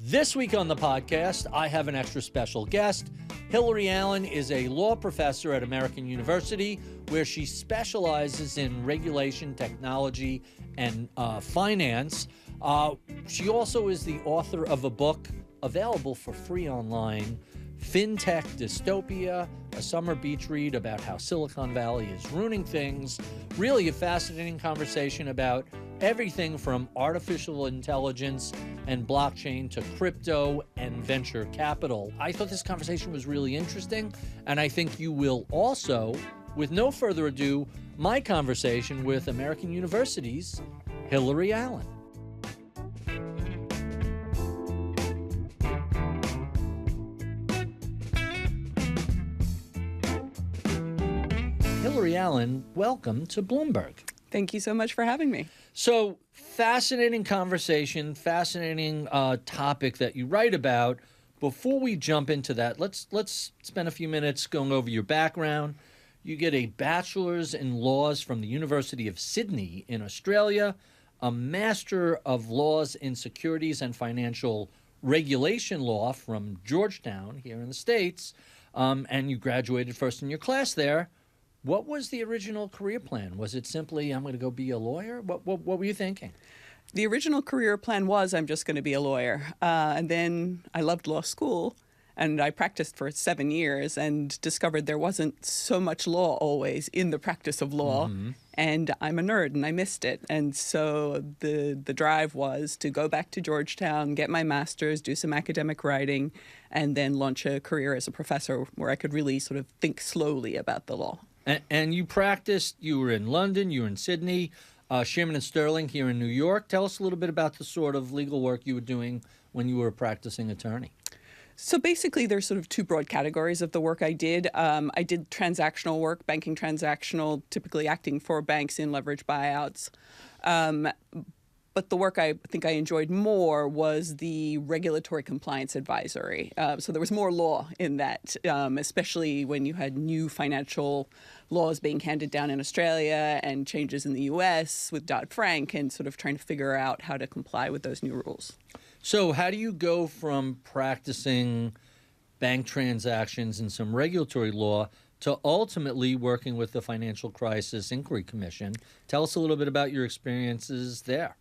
This week on the podcast, I have an extra special guest. Hilary Allen is a law professor at American University, where she specializes in regulation, technology, and finance. She also is the author of a book available for free online, Fintech, Dystopia, a summer beach read about how Silicon Valley is ruining things. Really a fascinating conversation about everything from artificial intelligence and blockchain to crypto and venture capital. I thought this conversation was really interesting, and I think you will also. With no further ado, my conversation with American University's Hilary Allen. Hilary Allen, welcome to Bloomberg. Thank you so much for having me. So, fascinating conversation, fascinating topic that you write about. Before we jump into that, let's spend a few minutes going over your background. You get a bachelor's in laws from the University of Sydney in Australia, a master of laws in securities and financial regulation law from Georgetown here in the States, and you graduated first in your class there. What was the original career plan? Was it simply, I'm going to go be a lawyer? What were you thinking? The original career plan was, I'm just going to be a lawyer. And then I loved law school, and I practiced for 7 years and discovered there wasn't so much law always in the practice of law. Mm-hmm. And I'm a nerd, and I missed it. And so the drive was to go back to Georgetown, get my master's, do some academic writing, and then launch a career as a professor where I could really sort of think slowly about the law. And you practiced, you were in London, you were in Sydney, Shearman and Sterling here in New York. Tell us a little bit about the sort of legal work you were doing when you were a practicing attorney. So basically, there's sort of two broad categories of the work I did. I did transactional work, banking transactional, typically acting for banks in leverage buyouts. But the work I think I enjoyed more was the regulatory compliance advisory. So there was more law in that, especially when you had new financial laws being handed down in Australia and changes in the U.S. with Dodd-Frank and sort of trying to figure out how to comply with those new rules. So how do you go from practicing bank transactions and some regulatory law to ultimately working with the Financial Crisis Inquiry Commission? Tell us a little bit about your experiences there.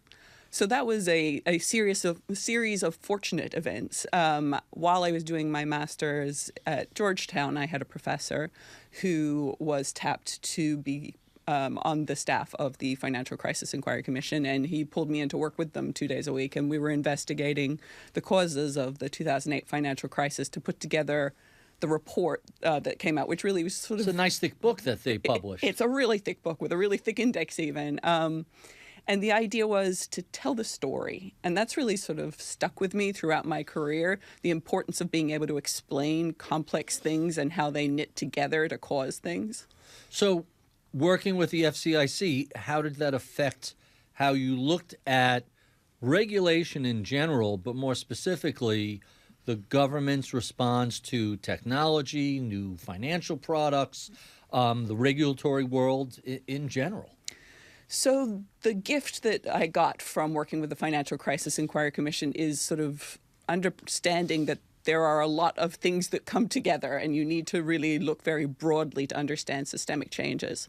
So that was a series of fortunate events. While I was doing my master's at Georgetown, I had a professor who was tapped to be on the staff of the Financial Crisis Inquiry Commission, and he pulled me in to work with them 2 days a week, and we were investigating the causes of the 2008 financial crisis to put together the report that came out, which really was sort of... It's a nice thick book that they published. It's a really thick book with a really thick index even. And the idea was to tell the story. And that's really sort of stuck with me throughout my career, the importance of being able to explain complex things and how they knit together to cause things. So working with the FCIC, how did that affect how you looked at regulation in general, but more specifically, the government's response to technology, new financial products, the regulatory world in general? So the gift that I got from working with the Financial Crisis Inquiry Commission is sort of understanding that there are a lot of things that come together and you need to really look very broadly to understand systemic changes.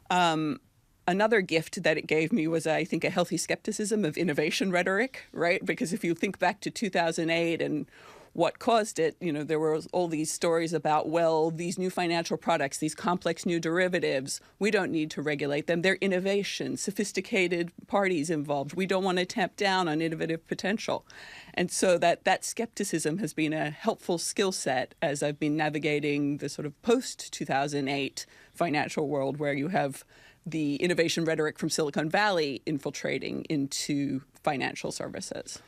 Another gift that it gave me was, I think, a healthy skepticism of innovation rhetoric, right? Because if you think back to 2008 and what caused it, you know, there were all these stories about, well, these new financial products, these complex new derivatives, we don't need to regulate them. They're innovation, sophisticated parties involved. We don't want to tamp down on innovative potential. And so that skepticism has been a helpful skill set as I've been navigating the sort of post-2008 financial world where you have the innovation rhetoric from Silicon Valley infiltrating into financial services.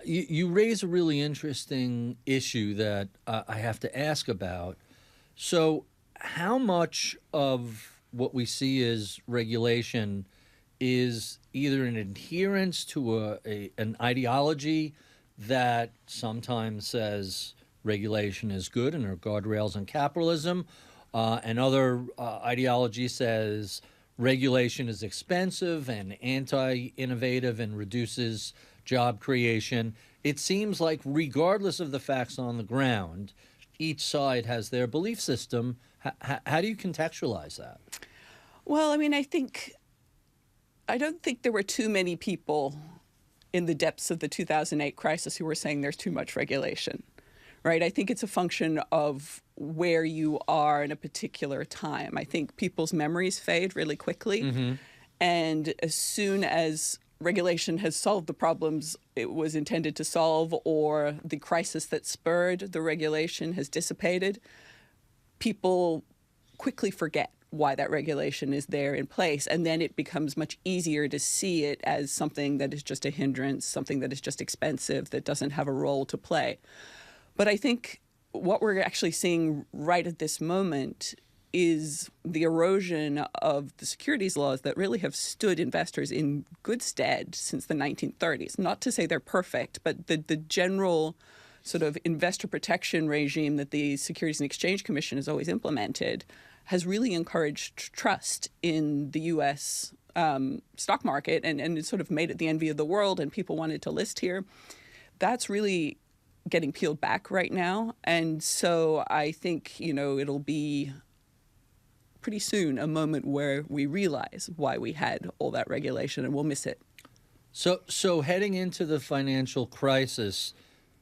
You raise a really interesting issue that I have to ask about. So how much of what we see as regulation is either an adherence to an ideology that sometimes says regulation is good and there are guardrails on capitalism, and other ideology says regulation is expensive and anti-innovative and reduces job creation. it seems like regardless of the facts on the ground, each side has their belief system. How do you contextualize that? Well, I mean, I don't think there were too many people in the depths of the 2008 crisis who were saying there's too much regulation, right? I think it's a function of where you are in a particular time. I think people's memories fade really quickly. And as soon as regulation has solved the problems it was intended to solve, or the crisis that spurred the regulation has dissipated, people quickly forget why that regulation is there in place. And then it becomes much easier to see it as something that is just a hindrance, something that is just expensive, that doesn't have a role to play. But I think what we're actually seeing right at this moment is the erosion of the securities laws that really have stood investors in good stead since the 1930s. Not to say they're perfect, but the general sort of investor protection regime that the Securities and Exchange Commission has always implemented has really encouraged trust in the U.S. Stock market, and it sort of made it the envy of the world, and people wanted to list here. That's really getting peeled back right now. And so I think, it'll be pretty soon a moment where we realize why we had all that regulation, and we'll miss it. So heading into the financial crisis,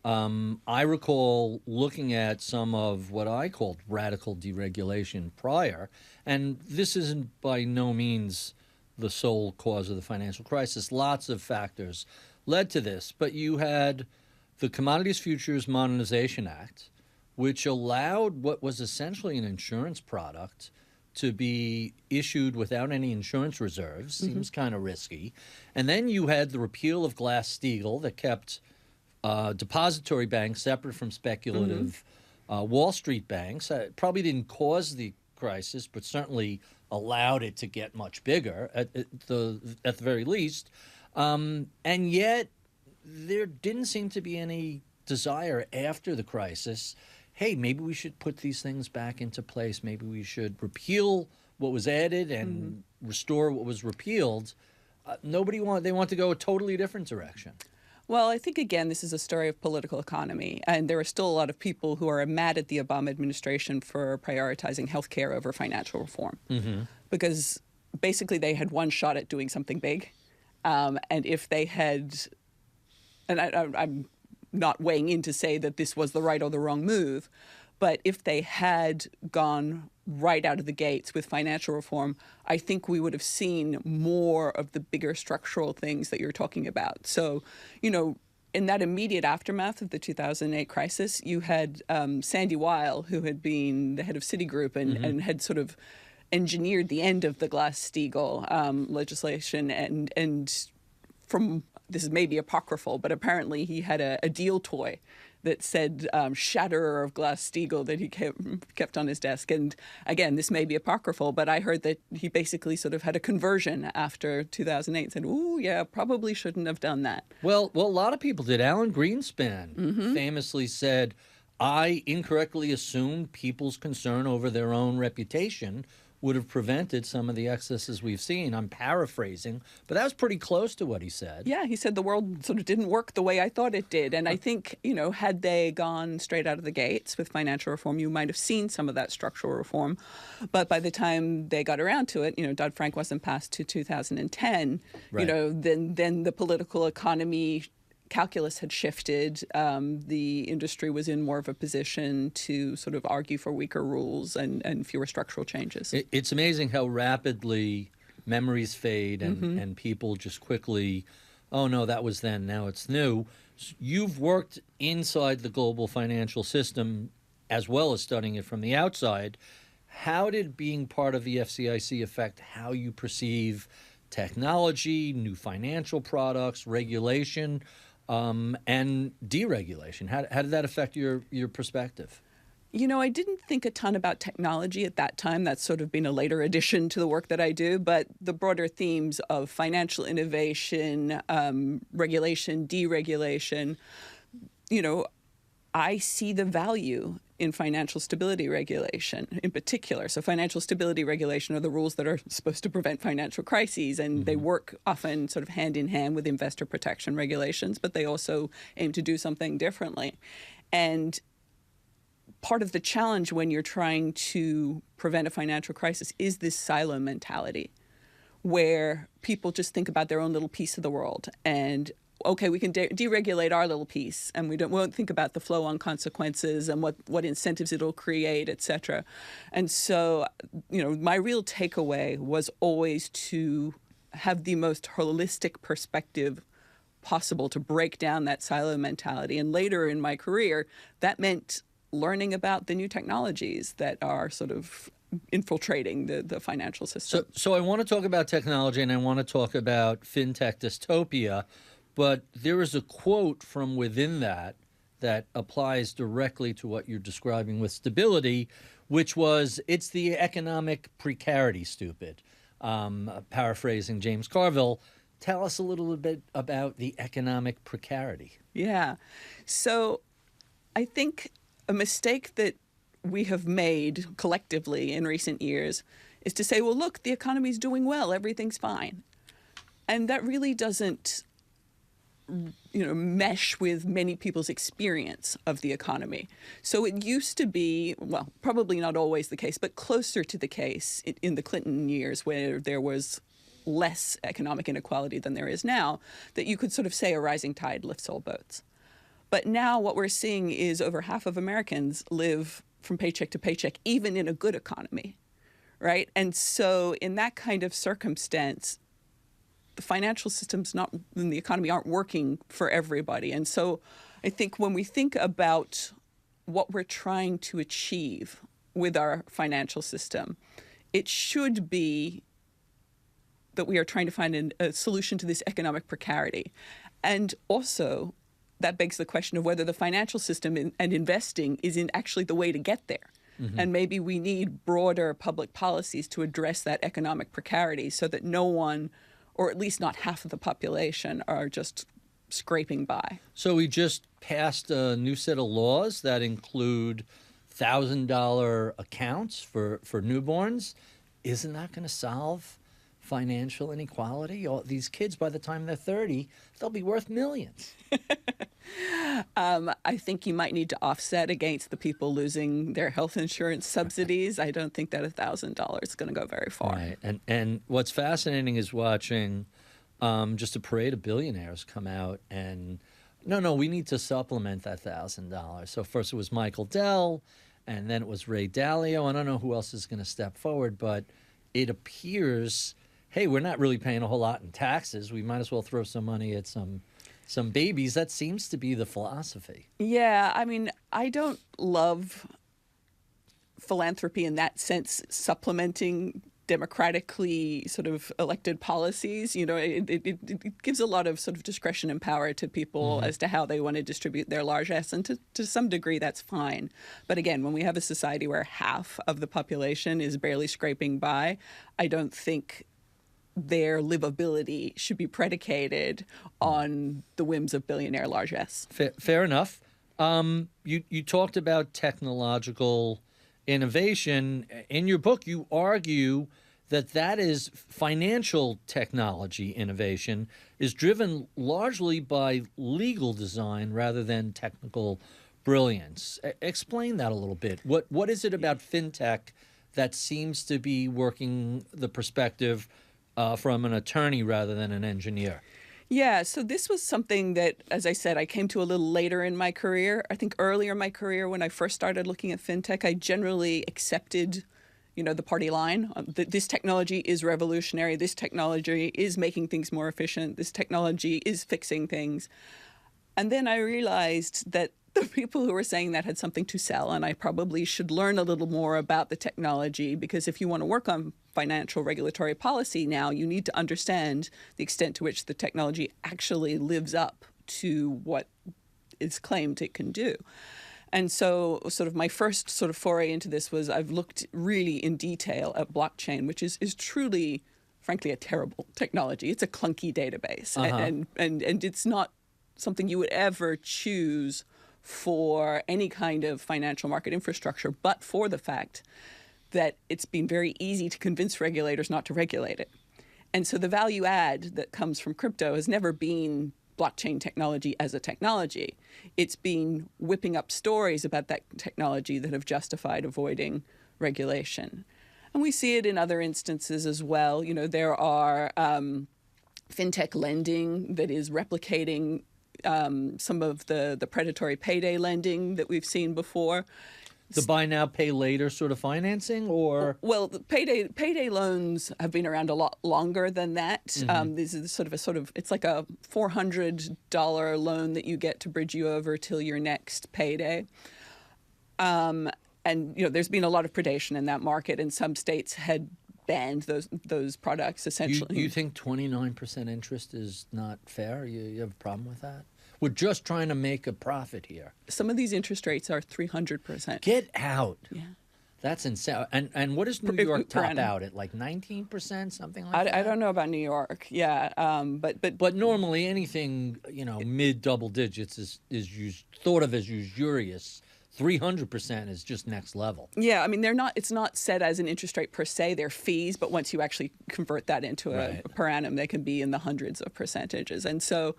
I recall looking at some of what I called radical deregulation prior, and this isn't by no means the sole cause of the financial crisis. Lots of factors led to this, but you had the Commodities Futures Modernization Act, which allowed what was essentially an insurance product to be issued without any insurance reserves. Seems kind of risky. And then you had the repeal of Glass-Steagall that kept depository banks separate from speculative Wall Street banks. It probably didn't cause the crisis, but certainly allowed it to get much bigger at the very least. And yet there didn't seem to be any desire after the crisis. Hey, maybe we should put these things back into place. Maybe we should repeal what was added and restore what was repealed. They want to go a totally different direction. Well, I think, again, this is a story of political economy. And there are still a lot of people who are mad at the Obama administration for prioritizing healthcare over financial reform. Because basically they had one shot at doing something big. And if they had, and I'm not weighing in to say that this was the right or the wrong move, but if they had gone right out of the gates with financial reform, I think we would have seen more of the bigger structural things that you're talking about. So, in that immediate aftermath of the 2008 crisis, you had Sandy Weil, who had been the head of Citigroup and had sort of engineered the end of the Glass-Steagall legislation, and from, this is maybe apocryphal, but apparently he had a deal toy that said Shatterer of Glass-Steagall that he kept on his desk. And again, this may be apocryphal, but I heard that he basically sort of had a conversion after 2008 and said, ooh, yeah, probably shouldn't have done that. Well, a lot of people did. Alan Greenspan famously said, I incorrectly assumed people's concern over their own reputation would have prevented some of the excesses we've seen. I'm paraphrasing, but that was pretty close to what he said. Yeah, he said the world sort of didn't work the way I thought it did. And I think, had they gone straight out of the gates with financial reform, you might have seen some of that structural reform. But by the time they got around to it, Dodd-Frank wasn't passed to 2010, right. Then the political economy calculus had shifted. The industry was in more of a position to sort of argue for weaker rules and fewer structural changes. It's amazing how rapidly memories fade and people just quickly, oh, no, that was then, now it's new. You've worked inside the global financial system as well as studying it from the outside. How did being part of the FCIC affect how you perceive technology, new financial products, regulation, and deregulation? How did that affect your perspective? I didn't think a ton about technology at that time. That's sort of been a later addition to the work that I do. But the broader themes of financial innovation, regulation, deregulation, I see the value in financial stability regulation in particular. So financial stability regulation are the rules that are supposed to prevent financial crises, and they work often sort of hand in hand with investor protection regulations, but they also aim to do something differently. And part of the challenge when you're trying to prevent a financial crisis is this silo mentality, where people just think about their own little piece of the world and okay, we can deregulate our little piece, and won't think about the flow-on consequences and what incentives it'll create, et cetera. And so, my real takeaway was always to have the most holistic perspective possible to break down that silo mentality. And later in my career, that meant learning about the new technologies that are sort of infiltrating the financial system. So I want to talk about technology, and I want to talk about fintech dystopia. But there is a quote from within that applies directly to what you're describing with stability, which was, it's the economic precarity, stupid. Paraphrasing James Carville, tell us a little bit about the economic precarity. Yeah. So I think a mistake that we have made collectively in recent years is to say, well, look, the economy's doing well, everything's fine. And that really doesn't mesh with many people's experience of the economy. So it used to be, well, probably not always the case, but closer to the case in the Clinton years, where there was less economic inequality than there is now, that you could sort of say a rising tide lifts all boats. But now what we're seeing is over half of Americans live from paycheck to paycheck, even in a good economy, right? And so in that kind of circumstance, the financial systems and the economy aren't working for everybody. And so I think when we think about what we're trying to achieve with our financial system, it should be that we are trying to find a solution to this economic precarity. And also, that begs the question of whether the financial system and investing is actually the way to get there. Mm-hmm. And maybe we need broader public policies to address that economic precarity so that no one, or at least not half of the population, are just scraping by. So we just passed a new set of laws that include $1,000 accounts for newborns. Isn't that going to solve financial inequality? These kids, by the time they're 30, they'll be worth millions. I think you might need to offset against the people losing their health insurance subsidies. I don't think that $1,000 is going to go very far. Right. And what's fascinating is watching just a parade of billionaires come out and, no, we need to supplement that $1,000. So first it was Michael Dell, and then it was Ray Dalio. I don't know who else is going to step forward, but it appears, hey, we're not really paying a whole lot in taxes. We might as well throw some money at some babies. That seems to be the philosophy. Yeah, I mean, I don't love philanthropy in that sense, supplementing democratically sort of elected policies. It gives a lot of sort of discretion and power to people as to how they want to distribute their largesse, and to some degree that's fine. But again, when we have a society where half of the population is barely scraping by, I don't think their livability should be predicated on the whims of billionaire largesse. Fair enough. You talked about technological innovation. In your book, you argue that is financial technology innovation is driven largely by legal design rather than technical brilliance. Explain that a little bit. What is it about fintech that seems to be working the perspective from an attorney rather than an engineer? Yeah, so this was something that, as I said, I came to a little later in my career. I think earlier in my career, when I first started looking at fintech, I generally accepted, the party line. This technology is revolutionary. This technology is making things more efficient. This technology is fixing things. And then I realized that the people who were saying that had something to sell, and I probably should learn a little more about the technology, because if you want to work on financial regulatory policy now, you need to understand the extent to which the technology actually lives up to what is claimed it can do. And so sort of my first sort of foray into this was I've looked really in detail at blockchain, which is truly, frankly, a terrible technology. It's a clunky database, and it's not something you would ever choose for any kind of financial market infrastructure, but for the fact that it's been very easy to convince regulators not to regulate it. And so the value add that comes from crypto has never been blockchain technology as a technology. It's been whipping up stories about that technology that have justified avoiding regulation. And we see it in other instances as well. You know, there are fintech lending that is replicating some of the predatory payday lending that we've seen before. The buy now, pay later sort of financing, or? Well, the payday loans have been around a lot longer than that. This is sort of it's like a $400 loan that you get to bridge you over till your next payday. And you know, there's been a lot of predation in that market, and some states had banned those products essentially. You think 29% interest is not fair? You have a problem with that? We're just trying to make a profit here. Some of these interest rates are 300%. Get out. Yeah. That's insane. And what does New York top out at? Like 19%, something like that? I don't know about New York. Yeah. But normally anything, you know, mid double digits is thought of as usurious. 300% is just next level. Yeah, I mean, it's not set as an interest rate per se, they're fees, but once you actually convert that into a per annum, they can be in the hundreds of percentages. And so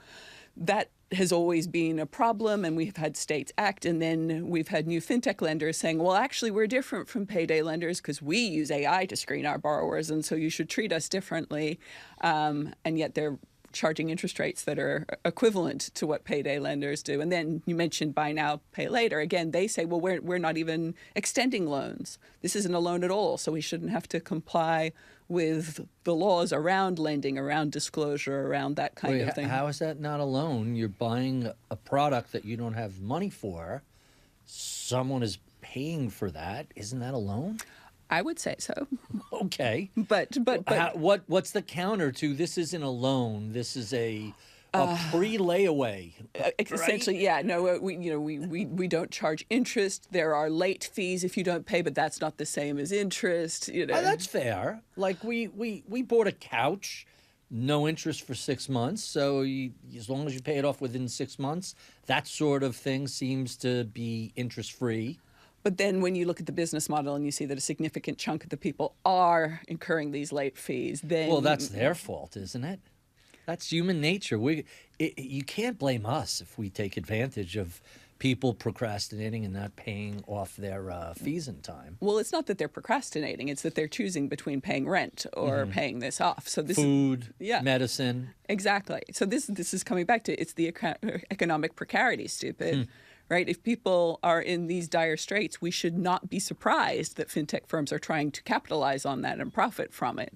that has always been a problem, and we've had states act, and then we've had new fintech lenders saying, well, actually, we're different from payday lenders because we use AI to screen our borrowers, and so you should treat us differently. And yet they're charging interest rates that are equivalent to what payday lenders do. And then you mentioned buy now, pay later. Again, they say, well, we're not even extending loans. This isn't a loan at all, so we shouldn't have to comply with the laws around lending, around disclosure, around that kind of thing. How is that not a loan? You're buying a product that you don't have money for. Someone is paying for that. Isn't that a loan? I would say so. Okay. But what's the counter to this isn't a loan? This is a pre-layaway. Essentially, right? Yeah. No, we don't charge interest. There are late fees if you don't pay, but that's not the same as interest. You know. Oh, that's fair. Like we bought a couch, no interest for 6 months. So as long as you pay it off within 6 months, that sort of thing seems to be interest-free. But then when you look at the business model and you see that a significant chunk of the people are incurring these late fees, then... Well, that's their fault, isn't it? That's human nature. You can't blame us if we take advantage of people procrastinating and not paying off their fees in time. Well, it's not that they're procrastinating. It's that they're choosing between paying rent or paying this off. So this Food, yeah, medicine. Exactly. So this is coming back to it's the economic precarity, stupid. Right? If people are in these dire straits, we should not be surprised that fintech firms are trying to capitalize on that and profit from it,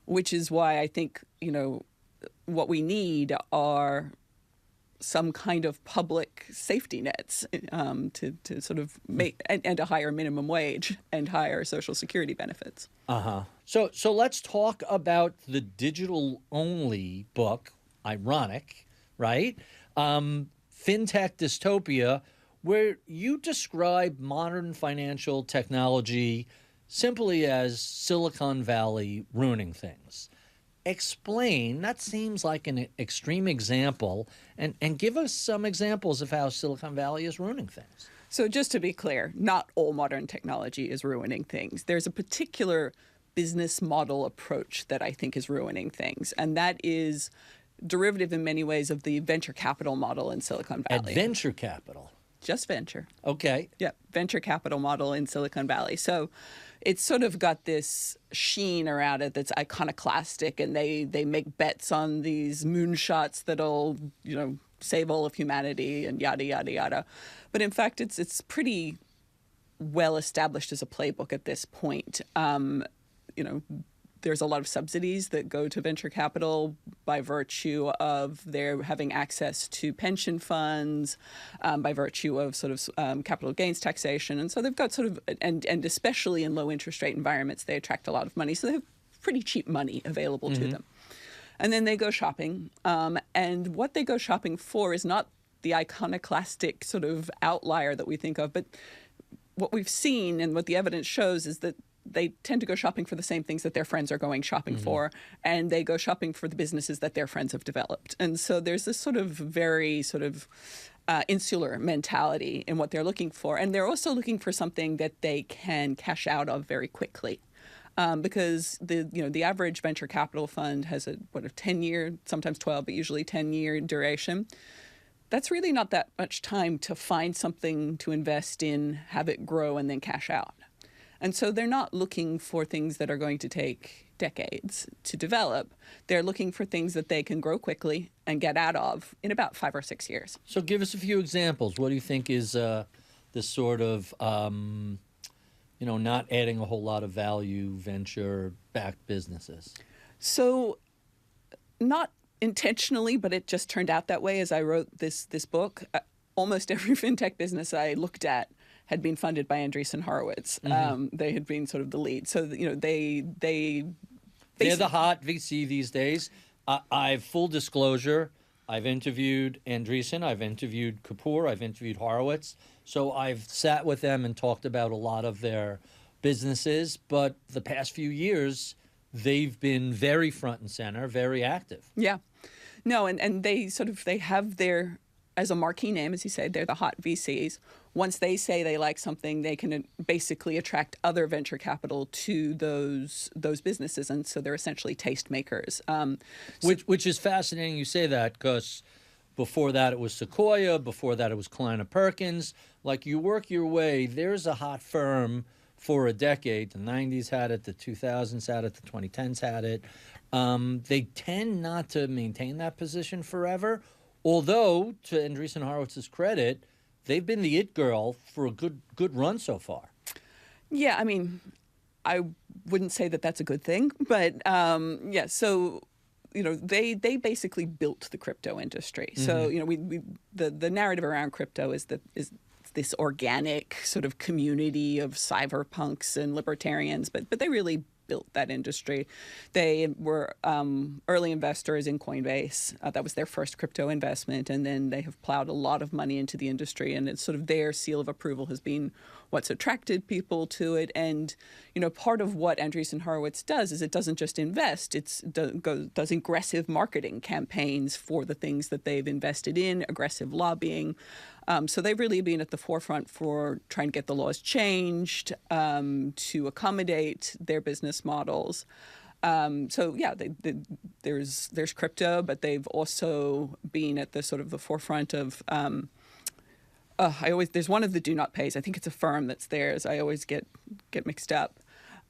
which is why I think, you know, what we need are some kind of public safety nets to sort of make and a higher minimum wage and higher Social Security benefits. So let's talk about the digital-only book, ironic, right? Fintech Dystopia, where you describe modern financial technology simply as Silicon Valley ruining things. Explain, that seems like an extreme example, and give us some examples of how Silicon Valley is ruining things. So just to be clear, not all modern technology is ruining things. There's a particular business model approach that I think is ruining things, and that is derivative in many ways of the venture capital model in Silicon Valley. Venture capital? Just venture. Okay. Yeah, venture capital model in Silicon Valley. So it's sort of got this sheen around it that's iconoclastic, and they make bets on these moonshots that'll, you know, save all of humanity and yada, yada, yada. But in fact, it's pretty well established as a playbook at this point. You know, there's a lot of subsidies that go to venture capital by virtue of their having access to pension funds, by virtue of sort of capital gains taxation. And so they've got sort of, and especially in low interest rate environments, they attract a lot of money. So they have pretty cheap money available to them. And then they go shopping. And what they go shopping for is not the iconoclastic sort of outlier that we think of, but what we've seen and what the evidence shows is that they tend to go shopping for the same things that their friends are going shopping for, and they go shopping for the businesses that their friends have developed. And so there's this sort of very sort of insular mentality in what they're looking for. And they're also looking for something that they can cash out of very quickly. Because the average venture capital fund has a 10-year, sometimes 12, but usually 10-year duration. That's really not that much time to find something to invest in, have it grow, and then cash out. And so they're not looking for things that are going to take decades to develop. They're looking for things that they can grow quickly and get out of in about 5 or 6 years. So give us a few examples. What do you think is this sort of, not adding a whole lot of value venture-backed businesses? So not intentionally, but it just turned out that way as I wrote this book. Almost every fintech business I looked at had been funded by Andreessen Horowitz. Mm-hmm. They had been sort of the lead. So, they're the hot VC these days. I've full disclosure. I've interviewed Andreessen. I've interviewed Kapoor. I've interviewed Horowitz. So I've sat with them and talked about a lot of their businesses. But the past few years, they've been very front and center, very active. Yeah. No, and they have their, as a marquee name, as you say, they're the hot VCs. Once they say they like something, they can basically attract other venture capital to those businesses, and so they're essentially tastemakers. Which is fascinating you say that, because before that it was Sequoia, before that it was Kleiner Perkins. Like, you work your way, there's a hot firm for a decade. The 90s had it, the 2000s had it, the 2010s had it. They tend not to maintain that position forever, although, to Andreessen Horowitz's credit, they've been the it girl for a good run so far. Yeah, I mean, I wouldn't say that that's a good thing, but yeah. So, they basically built the crypto industry. Mm-hmm. So, the narrative around crypto is this organic sort of community of cyberpunks and libertarians, but they really built that industry. They were early investors in Coinbase. That was their first crypto investment, and then they have plowed a lot of money into the industry, and it's sort of their seal of approval has been what's attracted people to it. And part of what Andreessen Horowitz does is it doesn't just invest; it does aggressive marketing campaigns for the things that they've invested in, aggressive lobbying. So they've really been at the forefront for trying to get the laws changed to accommodate their business models. So yeah, there's crypto, but they've also been at the sort of the forefront of. There's one of the do not pays. I think it's a firm that's theirs. I always get mixed up.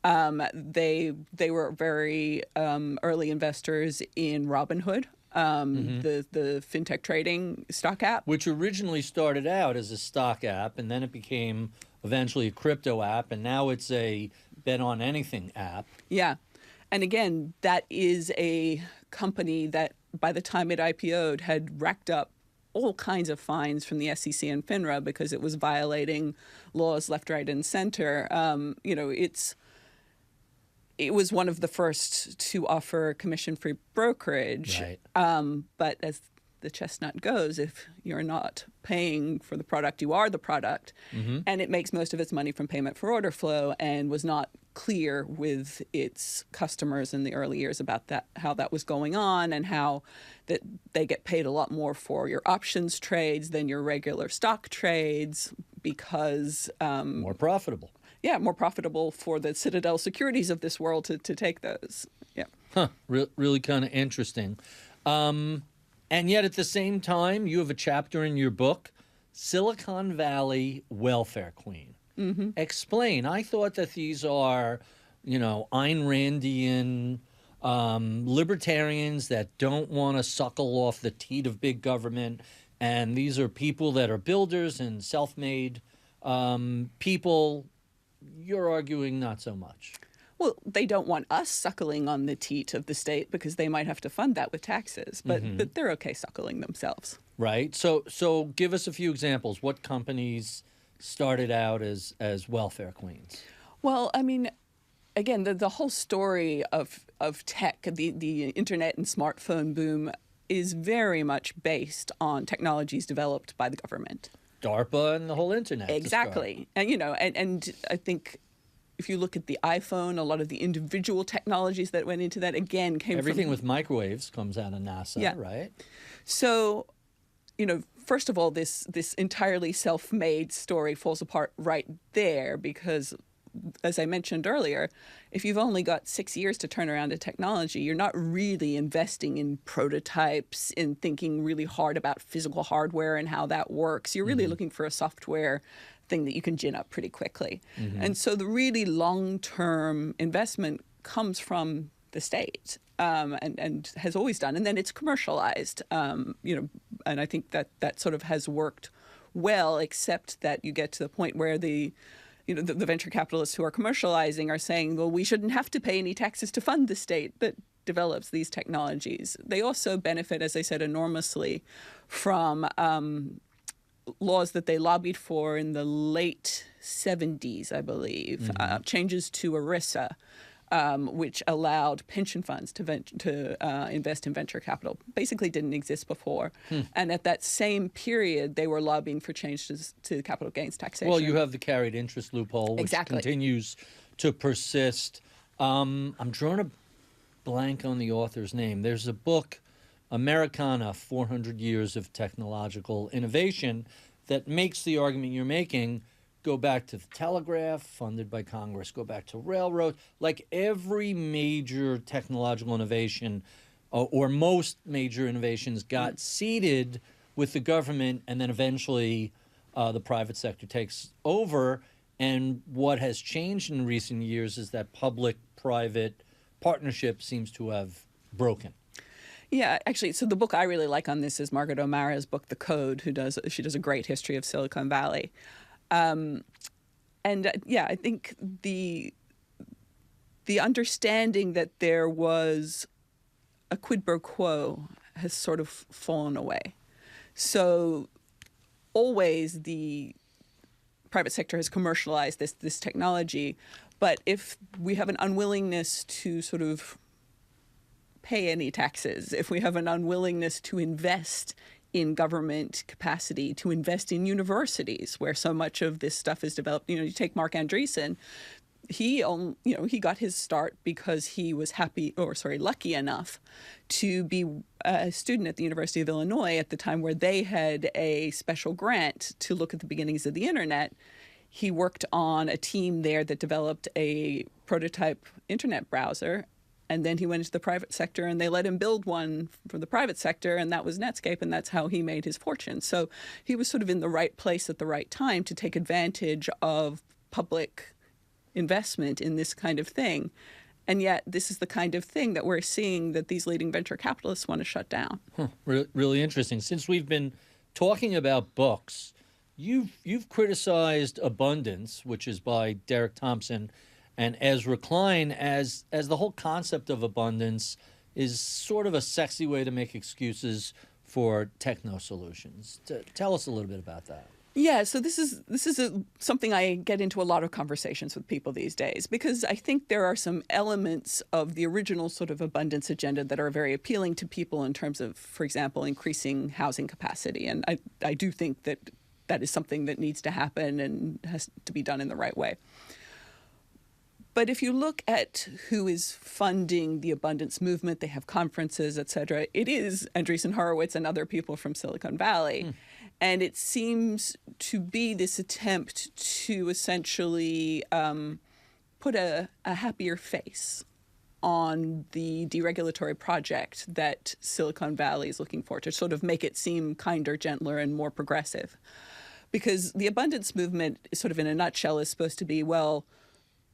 They were very early investors in Robinhood. The fintech trading stock app. Which originally started out as a stock app, and then it became eventually a crypto app, and now it's a bet on anything app. Yeah. And again, that is a company that by the time it IPO'd had racked up all kinds of fines from the SEC and FINRA because it was violating laws left, right, and center. It was one of the first to offer commission-free brokerage. Right. But as the chestnut goes, if you're not paying for the product, you are the product. Mm-hmm. And it makes most of its money from payment for order flow, and was not clear with its customers in the early years about that, how that was going on, and how that they get paid a lot more for your options trades than your regular stock trades because... more profitable. Yeah, more profitable for the Citadel Securities of this world to take those. Yeah. Huh. Really kind of interesting. And yet at the same time, you have a chapter in your book, Silicon Valley Welfare Queen. Mm-hmm. Explain. I thought that these are, Ayn Randian libertarians that don't want to suckle off the teat of big government. And these are people that are builders and self-made people. You're arguing not so much. Well, they don't want us suckling on the teat of the state because they might have to fund that with taxes, but they're okay suckling themselves. Right. So give us a few examples. What companies started out as welfare queens? Well, I mean, again, the whole story of tech, the internet and smartphone boom is very much based on technologies developed by the government. DARPA and the whole internet. Exactly. And, and I think if you look at the iPhone, a lot of the individual technologies that went into that, again, came Everything from... with microwaves comes out of NASA, yeah. Right? So first of all, this entirely self-made story falls apart right there because, as I mentioned earlier, if you've only got 6 years to turn around a technology, you're not really investing in prototypes, in thinking really hard about physical hardware and how that works. You're really looking for a software thing that you can gin up pretty quickly. And so the really long-term investment comes from the state. And has always done, and then it's commercialized, and I think that sort of has worked well, except that you get to the point where the venture capitalists who are commercializing are saying, well, we shouldn't have to pay any taxes to fund the state that develops these technologies. They also benefit, as I said, enormously from laws that they lobbied for in the late 70s, I believe, changes to ERISA. Which allowed pension funds to invest in venture capital. Basically didn't exist before. And at that same period, they were lobbying for changes to capital gains taxation. Well, you have the carried interest loophole, which continues to persist. I'm drawing a blank on the author's name. There's a book, Americana, 400 Years of Technological Innovation, that makes the argument you're making. Go back to the telegraph, funded by Congress, go back to railroad. Like every major technological innovation or most major innovations got seeded with the government, and then eventually the private sector takes over. And what has changed in recent years is that public-private partnership seems to have broken. Yeah, actually, so the book I really like on this is Margaret O'Mara's book, The Code, she does a great history of Silicon Valley. I think the understanding that there was a quid pro quo has sort of fallen away. So always the private sector has commercialized this technology, but if we have an unwillingness to sort of pay any taxes, if we have an unwillingness to invest in government capacity, to invest in universities where so much of this stuff is developed. You take Mark Andreessen, he got his start because he was lucky enough to be a student at the University of Illinois at the time where they had a special grant to look at the beginnings of the internet. He worked on a team there that developed a prototype internet browser. And then he went into the private sector, and they let him build one for the private sector, and that was Netscape, and that's how he made his fortune. So he was sort of in the right place at the right time to take advantage of public investment in this kind of thing. And yet this is the kind of thing that we're seeing that these leading venture capitalists want to shut down. Really interesting. Since we've been talking about books, you've criticized Abundance, which is by Derek Thompson, and Ezra Klein, as the whole concept of abundance is sort of a sexy way to make excuses for techno solutions. Tell us a little bit about that. Yeah, so this is something I get into a lot of conversations with people these days, because I think there are some elements of the original sort of abundance agenda that are very appealing to people in terms of, for example, increasing housing capacity. And I do think that is something that needs to happen and has to be done in the right way. But if you look at who is funding the abundance movement, they have conferences, et cetera, it is Andreessen Horowitz and other people from Silicon Valley. And it seems to be this attempt to essentially put a happier face on the deregulatory project that Silicon Valley is looking for, to sort of make it seem kinder, gentler, and more progressive. Because the abundance movement, sort of in a nutshell, is supposed to be, well,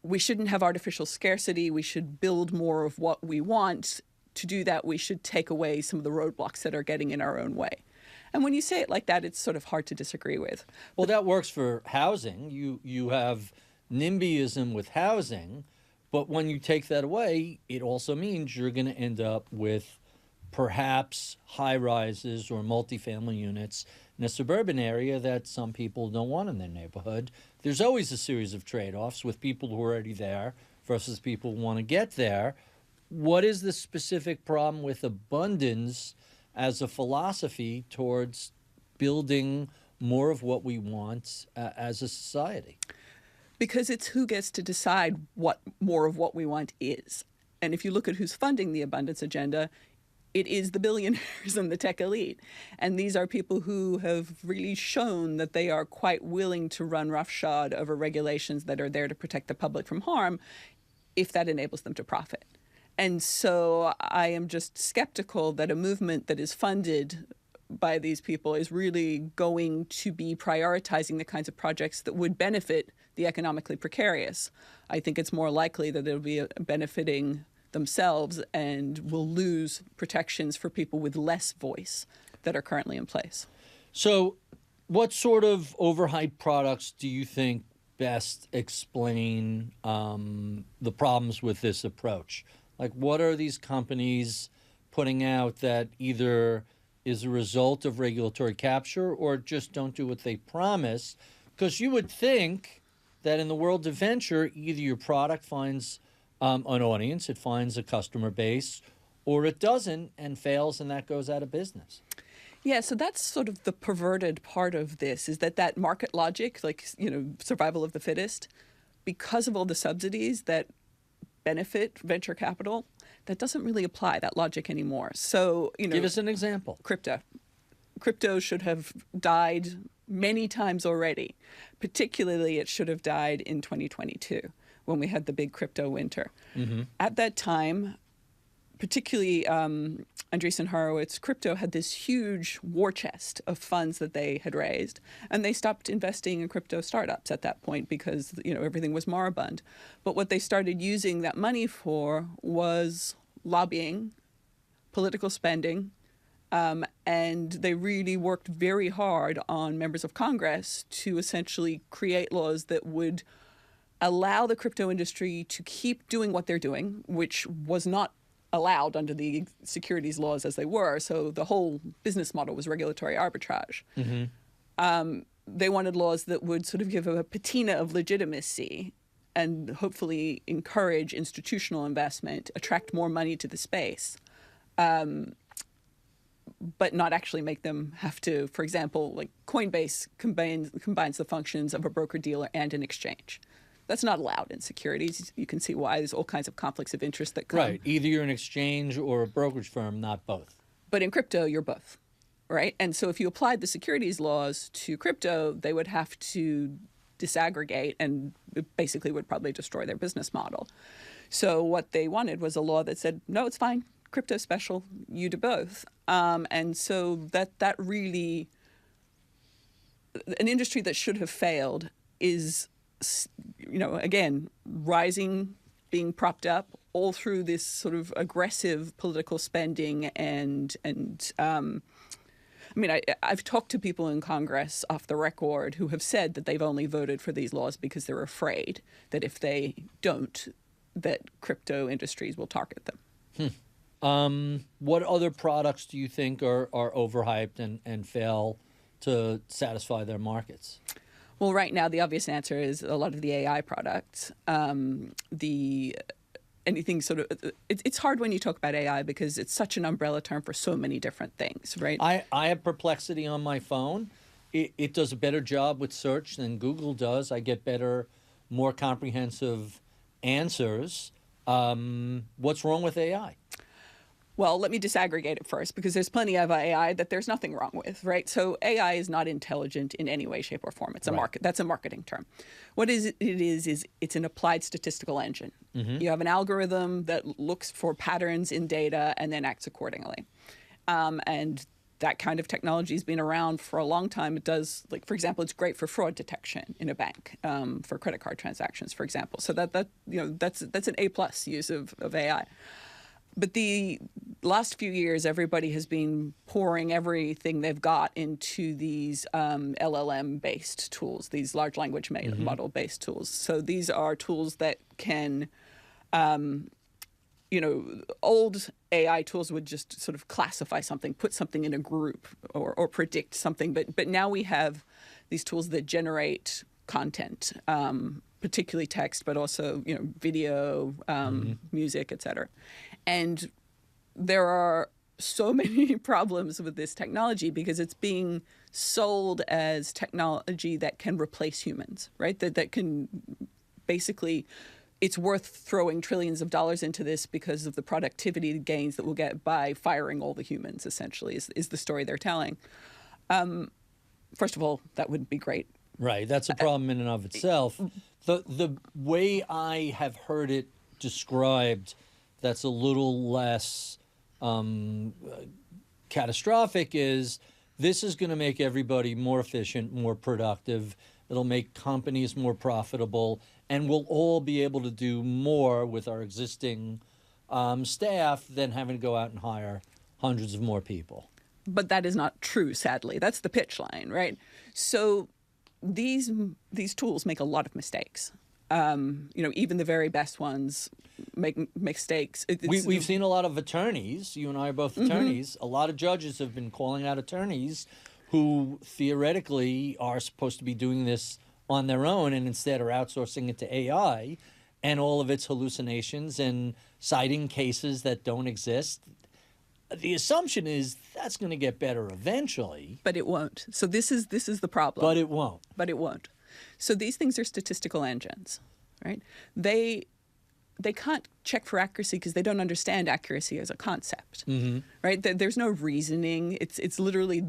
we shouldn't have artificial scarcity. We should build more of what we want. To do that, we should take away some of the roadblocks that are getting in our own way. And when you say it like that, it's sort of hard to disagree with. Well, that works for housing. You have NIMBYism with housing, but when you take that away, it also means you're going to end up with perhaps high-rises or multifamily units in a suburban area that some people don't want in their neighborhood. There's always a series of trade-offs with people who are already there versus people who want to get there. What is the specific problem with abundance as a philosophy towards building more of what we want as a society? Because it's who gets to decide what more of what we want is. And if you look at who's funding the abundance agenda, it is the billionaires and the tech elite. And these are people who have really shown that they are quite willing to run roughshod over regulations that are there to protect the public from harm if that enables them to profit. And so I am just skeptical that a movement that is funded by these people is really going to be prioritizing the kinds of projects that would benefit the economically precarious. I think it's more likely that it'll be benefiting themselves and will lose protections for people with less voice that are currently in place. So what sort of overhyped products do you think best explain the problems with this approach? Like, what are these companies putting out that either is a result of regulatory capture or just don't do what they promise? Because you would think that in the world of venture, either your product finds an audience, it finds a customer base, or it doesn't and fails and that goes out of business. Yeah, so that's sort of the perverted part of this, is that market logic, like, survival of the fittest, because of all the subsidies that benefit venture capital, that doesn't really apply, that logic, anymore. So, give us an example. Crypto should have died many times already. Particularly, it should have died in 2022 when we had the big crypto winter. Mm-hmm. At that time, particularly Andreessen Horowitz, crypto had this huge war chest of funds that they had raised, and they stopped investing in crypto startups at that point because everything was moribund. But what they started using that money for was lobbying, political spending, and they really worked very hard on members of Congress to essentially create laws that would allow the crypto industry to keep doing what they're doing, which was not allowed under the securities laws as they were. So the whole business model was regulatory arbitrage. Mm-hmm. They wanted laws that would sort of give a patina of legitimacy and hopefully encourage institutional investment, attract more money to the space, but not actually make them have to, for example, like Coinbase combines the functions of a broker-dealer and an exchange. That's not allowed in securities. You can see why there's all kinds of conflicts of interest that come. Right. Either you're an exchange or a brokerage firm, not both. But in crypto, you're both, right? And so if you applied the securities laws to crypto, they would have to disaggregate and it basically would probably destroy their business model. So what they wanted was a law that said, no, it's fine. Crypto special, you do both. And so that really, an industry that should have failed is, again, rising, being propped up all through this sort of aggressive political spending. And I've talked to people in Congress off the record who have said that they've only voted for these laws because they're afraid that if they don't, that crypto industries will target them. What other products do you think are overhyped and fail to satisfy their markets? Well, right now, the obvious answer is a lot of the AI products. Anything sort of, it's hard when you talk about AI because it's such an umbrella term for so many different things, right? I have Perplexity on my phone. It does a better job with search than Google does. I get better, more comprehensive answers. What's wrong with AI? Well, let me disaggregate it first because there's plenty of AI that there's nothing wrong with, right? So AI is not intelligent in any way, shape, or form. It's a market. That's a marketing term. What it is it's an applied statistical engine. Mm-hmm. You have an algorithm that looks for patterns in data and then acts accordingly. And that kind of technology has been around for a long time. It does, like, for example, it's great for fraud detection in a bank, for credit card transactions, for example. So that's an A+ use of AI. But the last few years, everybody has been pouring everything they've got into these LLM-based tools, these large language model-based tools. So these are tools that can, old AI tools would just sort of classify something, put something in a group or predict something. But now we have these tools that generate content, particularly text, but also video, music, et cetera. And there are so many problems with this technology because it's being sold as technology that can replace humans, right? That can basically it's worth throwing trillions of dollars into this because of the productivity gains that we'll get by firing all the humans, essentially, is the story they're telling. First of all, that wouldn't be great. Right. That's a problem in and of itself. The way I have heard it described that's a little less catastrophic is this is going to make everybody more efficient, more productive. It'll make companies more profitable, and we'll all be able to do more with our existing staff than having to go out and hire hundreds of more people. But that is not true, sadly. That's the pitch line, right? So these tools make a lot of mistakes. Even the very best ones make mistakes. We've seen a lot of attorneys. You and I are both attorneys. A lot of judges have been calling out attorneys who theoretically are supposed to be doing this on their own and instead are outsourcing it to AI and all of its hallucinations and citing cases that don't exist. The assumption is that's going to get better eventually. But it won't. So this is the problem. But it won't. But it won't. So these things are statistical engines, right? They can't check for accuracy because they don't understand accuracy as a concept, right? There's no reasoning. It's literally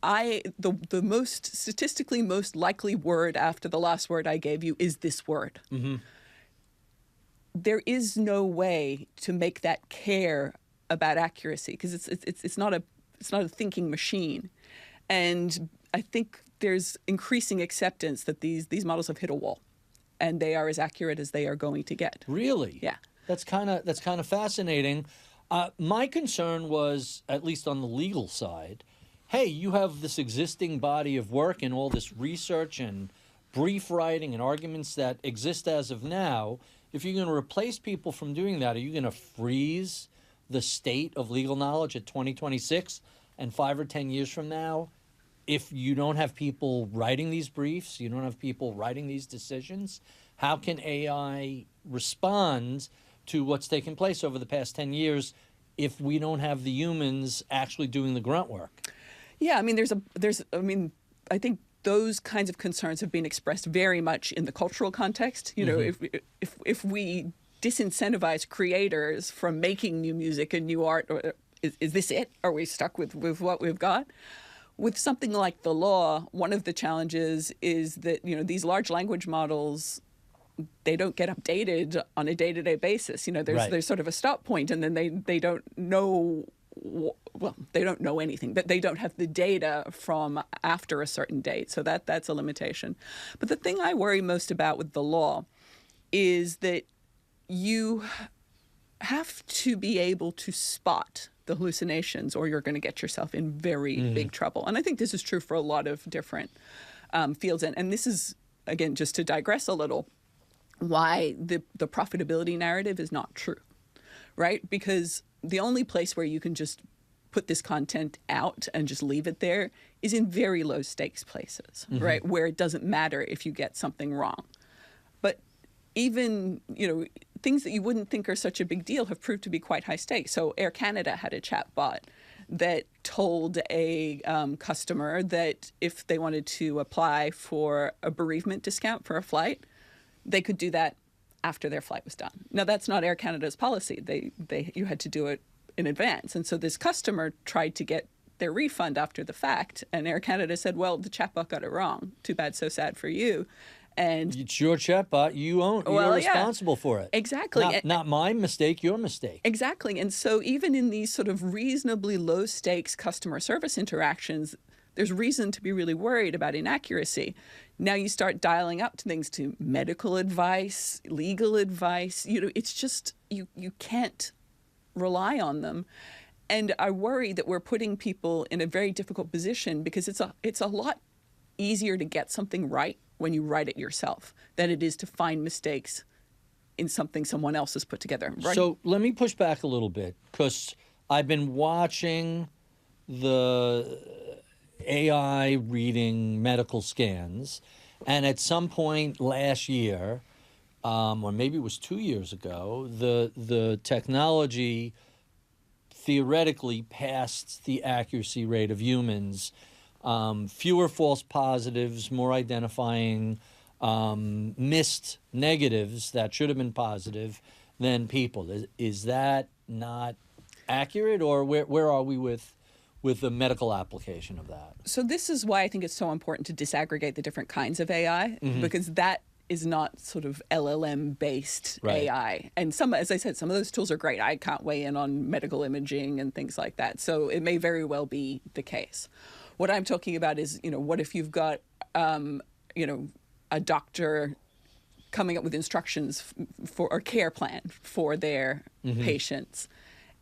the most statistically most likely word after the last word I gave you is this word. There is no way to make that care about accuracy because it's not a thinking machine, and I think there's increasing acceptance that these models have hit a wall, and they are as accurate as they are going to get. Really? Yeah. That's kind of fascinating. My concern was, at least on the legal side, hey, you have this existing body of work and all this research and brief writing and arguments that exist as of now. If you're going to replace people from doing that, are you going to freeze the state of legal knowledge at 2026 and 5 or 10 years from now? If you don't have people writing these briefs, you don't have people writing these decisions, how can AI respond to what's taken place over the past 10 years if we don't have the humans actually doing the grunt work? Yeah, I mean, I think those kinds of concerns have been expressed very much in the cultural context. You know, if we disincentivize creators from making new music and new art, is this it? Are we stuck with what we've got? With something like the law, one of the challenges is that, these large language models, they don't get updated on a day-to-day basis. There's sort of a stop point, and then they don't know, well, they don't know anything, but they don't have the data from after a certain date. So that's a limitation. But the thing I worry most about with the law is that you have to be able to spot the hallucinations, or you're going to get yourself in very big trouble. And I think this is true for a lot of different fields. And this is, again, just to digress a little, why the profitability narrative is not true, right? Because the only place where you can just put this content out and just leave it there is in very low stakes places, right? Where it doesn't matter if you get something wrong. But even, things that you wouldn't think are such a big deal have proved to be quite high stakes. So Air Canada had a chatbot that told a customer that if they wanted to apply for a bereavement discount for a flight, they could do that after their flight was done. Now, that's not Air Canada's policy. You had to do it in advance. And so this customer tried to get their refund after the fact, and Air Canada said, well, the chatbot got it wrong. Too bad, so sad for you. And it's your chatbot. You're responsible for it. Exactly. Not my mistake, your mistake. Exactly. And so even in these sort of reasonably low stakes customer service interactions, there's reason to be really worried about inaccuracy. Now you start dialing up to things to medical advice, legal advice. It's just you can't rely on them. And I worry that we're putting people in a very difficult position because it's a lot easier to get something right when you write it yourself than it is to find mistakes in something someone else has put together. Right? So let me push back a little bit because I've been watching the AI reading medical scans, and at some point last year, or maybe it was 2 years ago, the technology theoretically passed the accuracy rate of humans. Fewer false positives, more identifying missed negatives that should have been positive than people. Is that not accurate, or where are we with the medical application of that? So this is why I think it's so important to disaggregate the different kinds of AI, because that is not sort of LLM-based AI. And some, as I said, some of those tools are great. I can't weigh in on medical imaging and things like that. So it may very well be the case. What I'm talking about is, what if you've got, a doctor coming up with instructions for a care plan for their patients,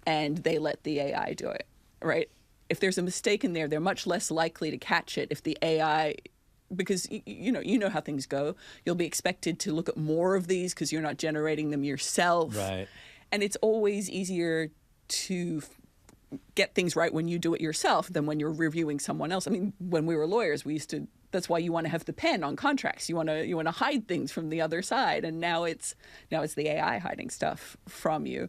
and they let the AI do it, right? If there's a mistake in there, they're much less likely to catch it if the AI, because you know how things go. You'll be expected to look at more of these because you're not generating them yourself. Right. And it's always easier to get things right when you do it yourself than when you're reviewing someone else. I mean, when we were lawyers, we used to. That's why you want to have the pen on contracts. You want to hide things from the other side, and now it's the AI hiding stuff from you.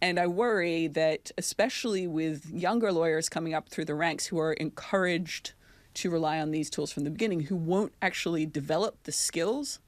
And I worry that, especially with younger lawyers coming up through the ranks who are encouraged to rely on these tools from the beginning, who won't actually develop the skills,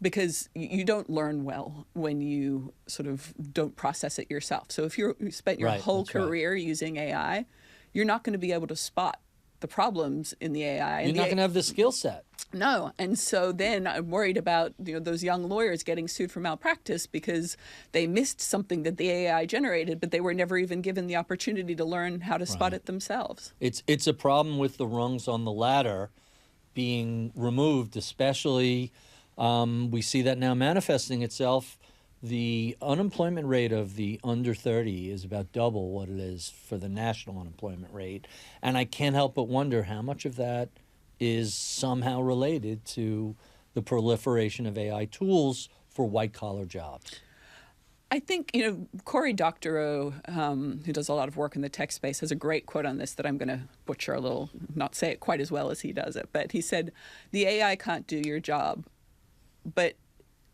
because you don't learn well when you sort of don't process it yourself. So if you spent your whole career using AI, you're not going to be able to spot the problems in the AI. You're not going to have the skill set. No. And so then I'm worried about those young lawyers getting sued for malpractice because they missed something that the AI generated, but they were never even given the opportunity to learn how to spot it themselves. It's a problem with the rungs on the ladder being removed, especially we see that now manifesting itself. The unemployment rate of the under 30 is about double what it is for the national unemployment rate. And I can't help but wonder how much of that is somehow related to the proliferation of AI tools for white-collar jobs. I think, Cory Doctorow, who does a lot of work in the tech space, has a great quote on this that I'm going to butcher a little, not say it quite as well as he does it. But he said, the AI can't do your job, but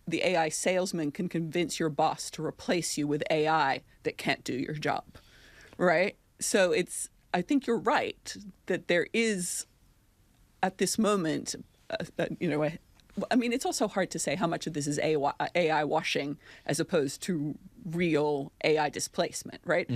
the AI salesman can convince your boss to replace you with AI that can't do your job, right? So I think you're right that there is, at this moment, it's also hard to say how much of this is AI washing as opposed to real AI displacement, right?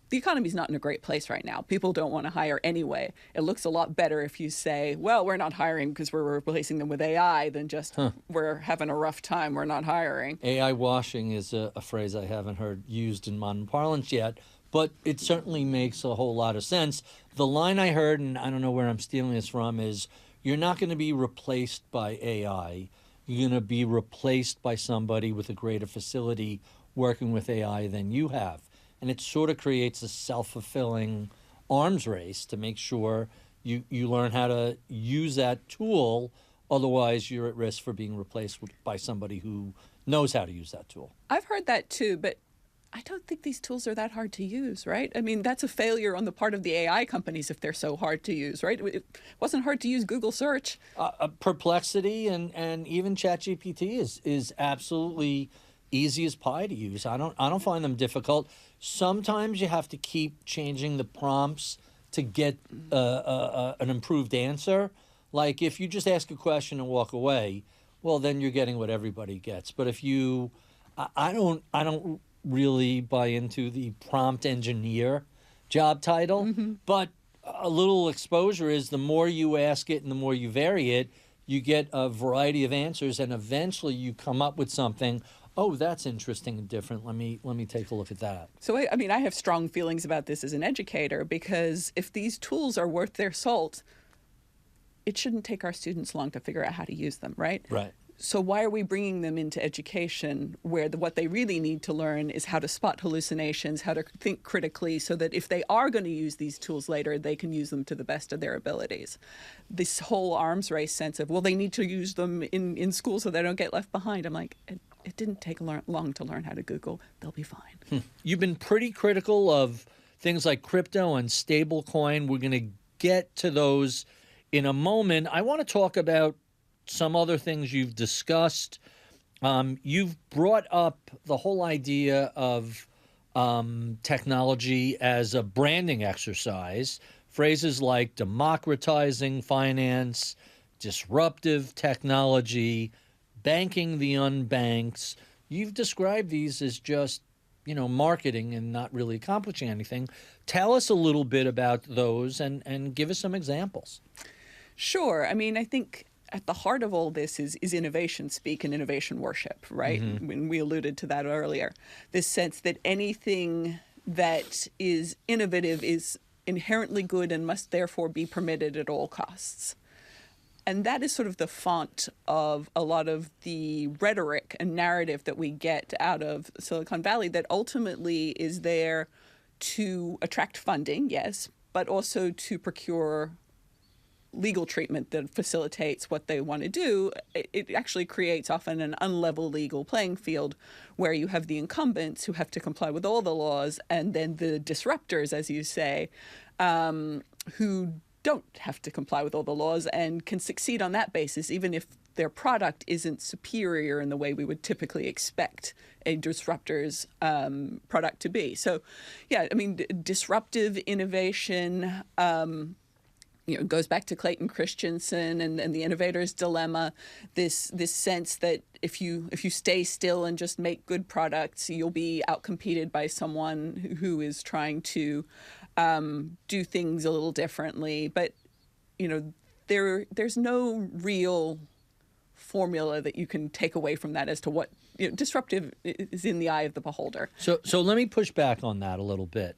The economy's not in a great place right now. People don't want to hire anyway. It looks a lot better if you say, well, we're not hiring because we're replacing them with AI than just we're having a rough time, we're not hiring. AI washing is a phrase I haven't heard used in modern parlance yet, but it certainly makes a whole lot of sense. The line I heard, and I don't know where I'm stealing this from, is you're not going to be replaced by AI. You're going to be replaced by somebody with a greater facility working with AI than you have. And it sort of creates a self-fulfilling arms race to make sure you learn how to use that tool. Otherwise, you're at risk for being replaced by somebody who knows how to use that tool. I've heard that too, but I don't think these tools are that hard to use, right? I mean, that's a failure on the part of the AI companies if they're so hard to use, right? It wasn't hard to use Google search. Perplexity and even ChatGPT is absolutely easy as pie to use. I don't find them difficult. Sometimes you have to keep changing the prompts to get an improved answer. Like if you just ask a question and walk away, well, then you're getting what everybody gets. But if I don't really buy into the prompt engineer job title, but a little exposure is the more you ask it and the more you vary it, you get a variety of answers, and eventually you come up with something. Oh, that's interesting and different. Let me take a look at that. So, I have strong feelings about this as an educator, because if these tools are worth their salt, it shouldn't take our students long to figure out how to use them, right? Right. So why are we bringing them into education where what they really need to learn is how to spot hallucinations, how to think critically, so that if they are going to use these tools later, they can use them to the best of their abilities? This whole arms race sense of, well, they need to use them in school so they don't get left behind. I'm like, it didn't take long to learn how to Google. They'll be fine. You've been pretty critical of things like crypto and stablecoin. We're going to get to those in a moment. I want to talk about some other things you've discussed. You've brought up the whole idea of technology as a branding exercise. Phrases like democratizing finance, disruptive technology, banking the unbanks. You've described these as just, marketing and not really accomplishing anything. Tell us a little bit about those and give us some examples. Sure. I mean, I think at the heart of all this is innovation speak and innovation worship, right? Mm-hmm. When we alluded to that earlier, this sense that anything that is innovative is inherently good and must therefore be permitted at all costs. And that is sort of the font of a lot of the rhetoric and narrative that we get out of Silicon Valley that ultimately is there to attract funding, yes, but also to procure legal treatment that facilitates what they want to do. It actually creates often an unlevel legal playing field where you have the incumbents who have to comply with all the laws and then the disruptors, as you say, who don't have to comply with all the laws and can succeed on that basis, even if their product isn't superior in the way we would typically expect a disruptor's product to be. So, yeah, I mean, disruptive innovation, goes back to Clayton Christensen and the innovator's dilemma. This sense that if you stay still and just make good products, you'll be outcompeted by someone who is trying to do things a little differently. But there's no real formula that you can take away from that as to what disruptive is in the eye of the beholder. So let me push back on that a little bit.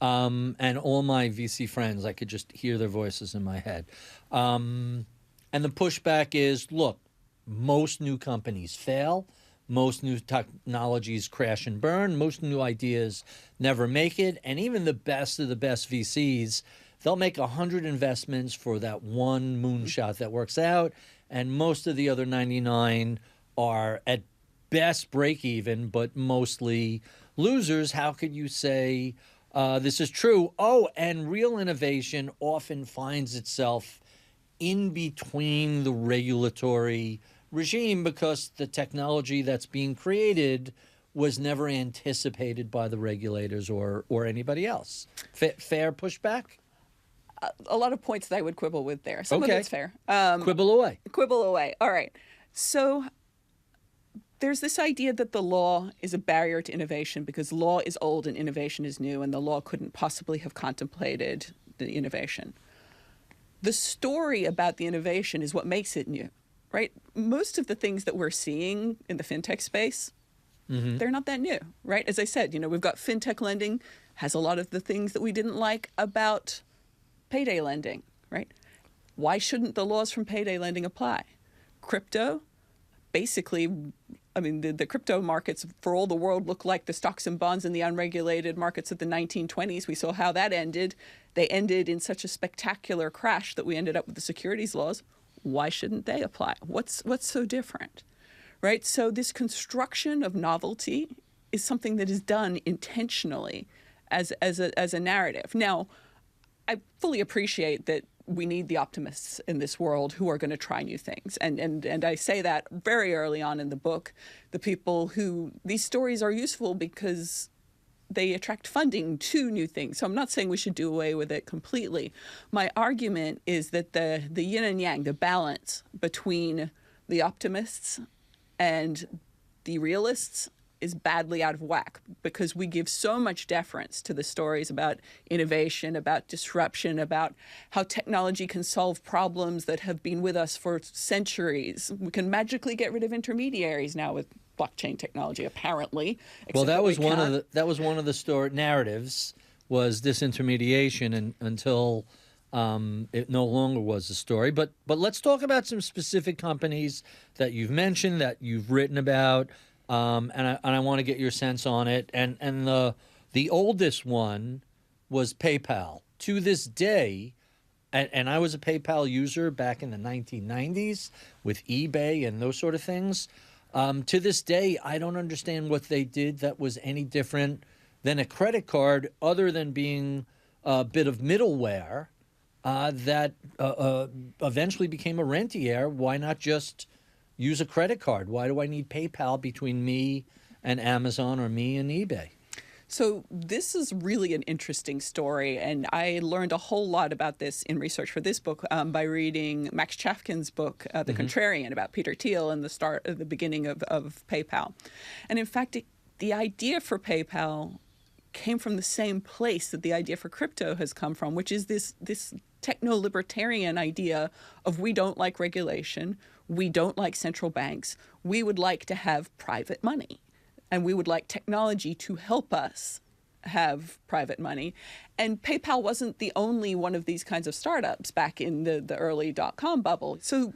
And all my VC friends, I could just hear their voices in my head. And the pushback is, look, most new companies fail. Most new technologies crash and burn. Most new ideas never make it. And even the best of the best VCs, they'll make 100 investments for that one moonshot that works out. And most of the other 99 are at best break even, but mostly losers. How could you say this is true? Oh, and real innovation often finds itself in between the regulatory regime because the technology that's being created was never anticipated by the regulators or anybody else. Fair pushback? A lot of points that I would quibble with there. Some of it's fair. Quibble away. Quibble away. All right. So there's this idea that the law is a barrier to innovation because law is old and innovation is new, and the law couldn't possibly have contemplated the innovation. The story about the innovation is what makes it new, right? Most of the things that we're seeing in the fintech space, they're not that new, right? As I said, we've got fintech lending, has a lot of the things that we didn't like about payday lending, right? Why shouldn't the laws from payday lending apply? Crypto, basically, I mean, the crypto markets for all the world look like the stocks and bonds in the unregulated markets of the 1920s. We saw how that ended. They ended in such a spectacular crash that we ended up with the securities laws. Why shouldn't they apply? What's so different, right? So this construction of novelty is something that is done intentionally as a narrative. Now, I fully appreciate that we need the optimists in this world who are going to try new things. And I say that very early on in the book, the people who these stories are useful because they attract funding to new things. So I'm not saying we should do away with it completely. My argument is that the yin and yang, the balance between the optimists and the realists is badly out of whack because we give so much deference to the stories about innovation, about disruption, about how technology can solve problems that have been with us for centuries. We can magically get rid of intermediaries now with blockchain technology, apparently. Well, that was one of the story narratives was disintermediation until it no longer was a story. But let's talk about some specific companies that you've mentioned, that you've written about. And I want to get your sense on it. And the oldest one was PayPal. To this day, and I was a PayPal user back in the 1990s with eBay and those sort of things. To this day, I don't understand what they did that was any different than a credit card, other than being a bit of middleware that eventually became a rentier. Why not just use a credit card? Why do I need PayPal between me and Amazon or me and eBay? So this is really an interesting story, and I learned a whole lot about this in research for this book by reading Max Chafkin's book, The Contrarian, about Peter Thiel and the beginning of PayPal. And in fact, the idea for PayPal came from the same place that the idea for crypto has come from, which is this techno-libertarian idea of we don't like regulation, we don't like central banks, we would like to have private money. And we would like technology to help us have private money. And PayPal wasn't the only one of these kinds of startups back in the early dot-com bubble. So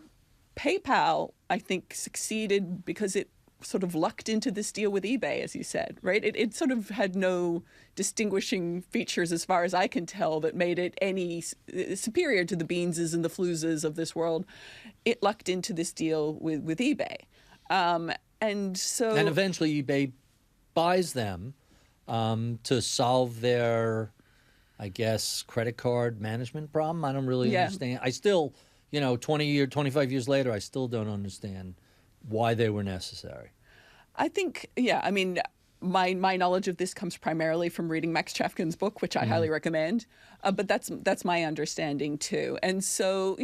PayPal, I think, succeeded because it sort of lucked into this deal with eBay, as you said, right? It sort of had no distinguishing features, as far as I can tell, that made it any superior to the Beanses and the Fluzes of this world. It lucked into this deal with eBay. And eventually eBay buys them to solve their, I guess, credit card management problem. I don't really understand. I still, 25 years later, I still don't understand why they were necessary. I think, I mean, my knowledge of this comes primarily from reading Max Chafkin's book, which I highly recommend. But that's my understanding too. And so,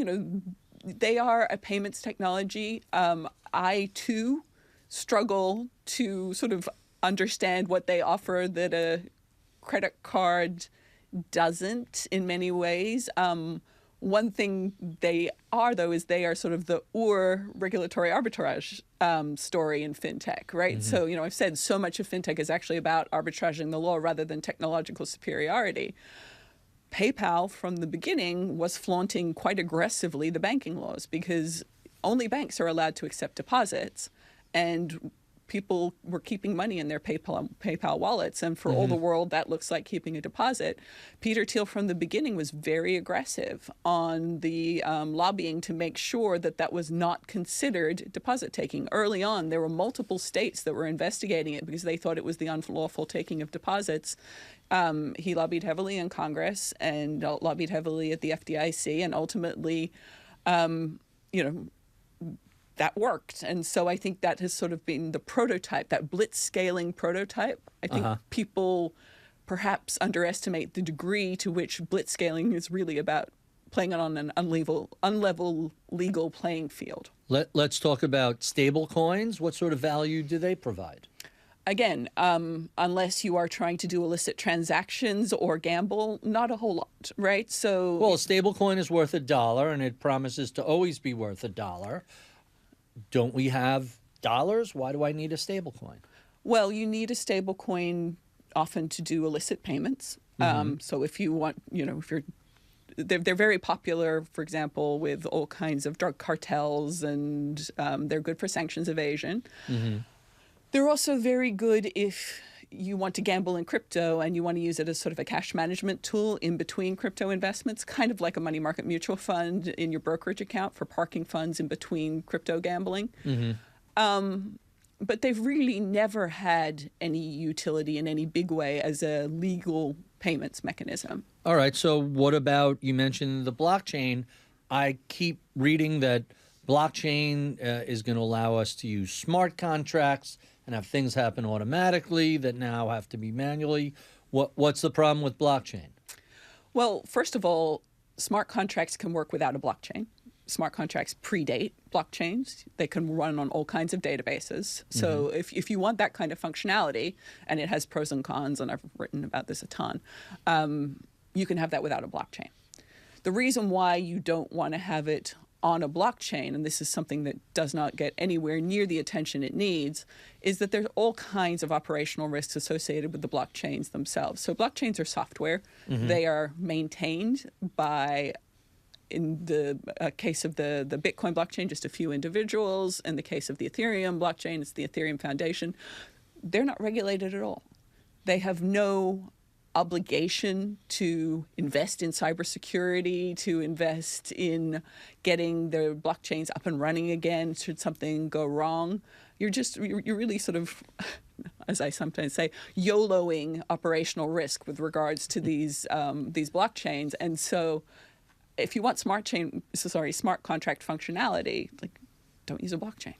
they are a payments technology. I too struggle to sort of understand what they offer that a credit card doesn't in many ways. One thing they are, though, is they are sort of the regulatory arbitrage story in fintech, right? So, I've said so much of fintech is actually about arbitraging the law rather than technological superiority. PayPal, from the beginning, was flaunting quite aggressively the banking laws because only banks are allowed to accept deposits. And people were keeping money in their PayPal wallets. And for all the world, that looks like keeping a deposit. Peter Thiel, from the beginning, was very aggressive on the lobbying to make sure that that was not considered deposit taking. Early on, there were multiple states that were investigating it because they thought it was the unlawful taking of deposits. He lobbied heavily in Congress and lobbied heavily at the FDIC. And ultimately, that worked. And so I think that has sort of been the prototype, that blitzscaling prototype. I think people perhaps underestimate the degree to which blitzscaling is really about playing on an unlevel legal playing field. Let's talk about stablecoins. What sort of value do they provide? Again, unless you are trying to do illicit transactions or gamble, not a whole lot, right? So, well, a stablecoin is worth $1 and it promises to always be worth $1. Don't we have dollars? Why do I need a stablecoin? Well, you need a stablecoin often to do illicit payments. So if you want, they're very popular, for example, with all kinds of drug cartels, and they're good for sanctions evasion. They're also very good if you want to gamble in crypto and you want to use it as sort of a cash management tool in between crypto investments, kind of like a money market mutual fund in your brokerage account for parking funds in between crypto gambling. But they've really never had any utility in any big way as a legal payments mechanism. All right. So what about, you mentioned the blockchain. I keep reading that blockchain is going to allow us to use smart contracts and have things happen automatically that now have to be manually. What's the problem with blockchain? Well, first of all, smart contracts can work without a blockchain. Smart contracts predate blockchains. They can run on all kinds of databases. So if you want that kind of functionality, and it has pros and cons, and I've written about this a ton, you can have that without a blockchain. The reason why you don't want to have it on a blockchain, and this is something that does not get anywhere near the attention it needs, is that there's all kinds of operational risks associated with the blockchains themselves. So blockchains are software. They are maintained by, in the case of the Bitcoin blockchain, just a few individuals. In the case of the Ethereum blockchain, it's the Ethereum Foundation. They're not regulated at all. They have no obligation to invest in cybersecurity, to invest in getting their blockchains up and running again should something go wrong. You're really sort of, as I sometimes say, YOLOing operational risk with regards to these blockchains. And so if you want smart contract functionality, don't use a blockchain.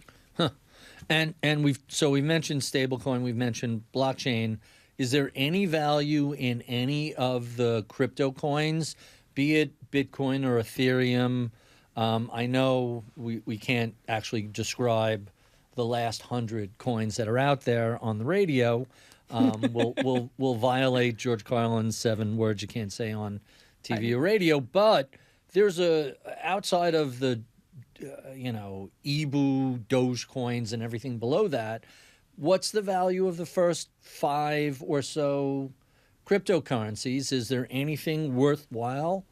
And we've mentioned stablecoin, we've mentioned blockchain. Is there any value in any of the crypto coins, be it Bitcoin or Ethereum? I know we can't actually describe the last 100 coins that are out there on the radio. We'll violate George Carlin's 7 words you can't say on TV or radio. But there's outside of the EBU, Dogecoins, and everything below that, what's the value of the first 5 or so cryptocurrencies? Is there anything worthwhile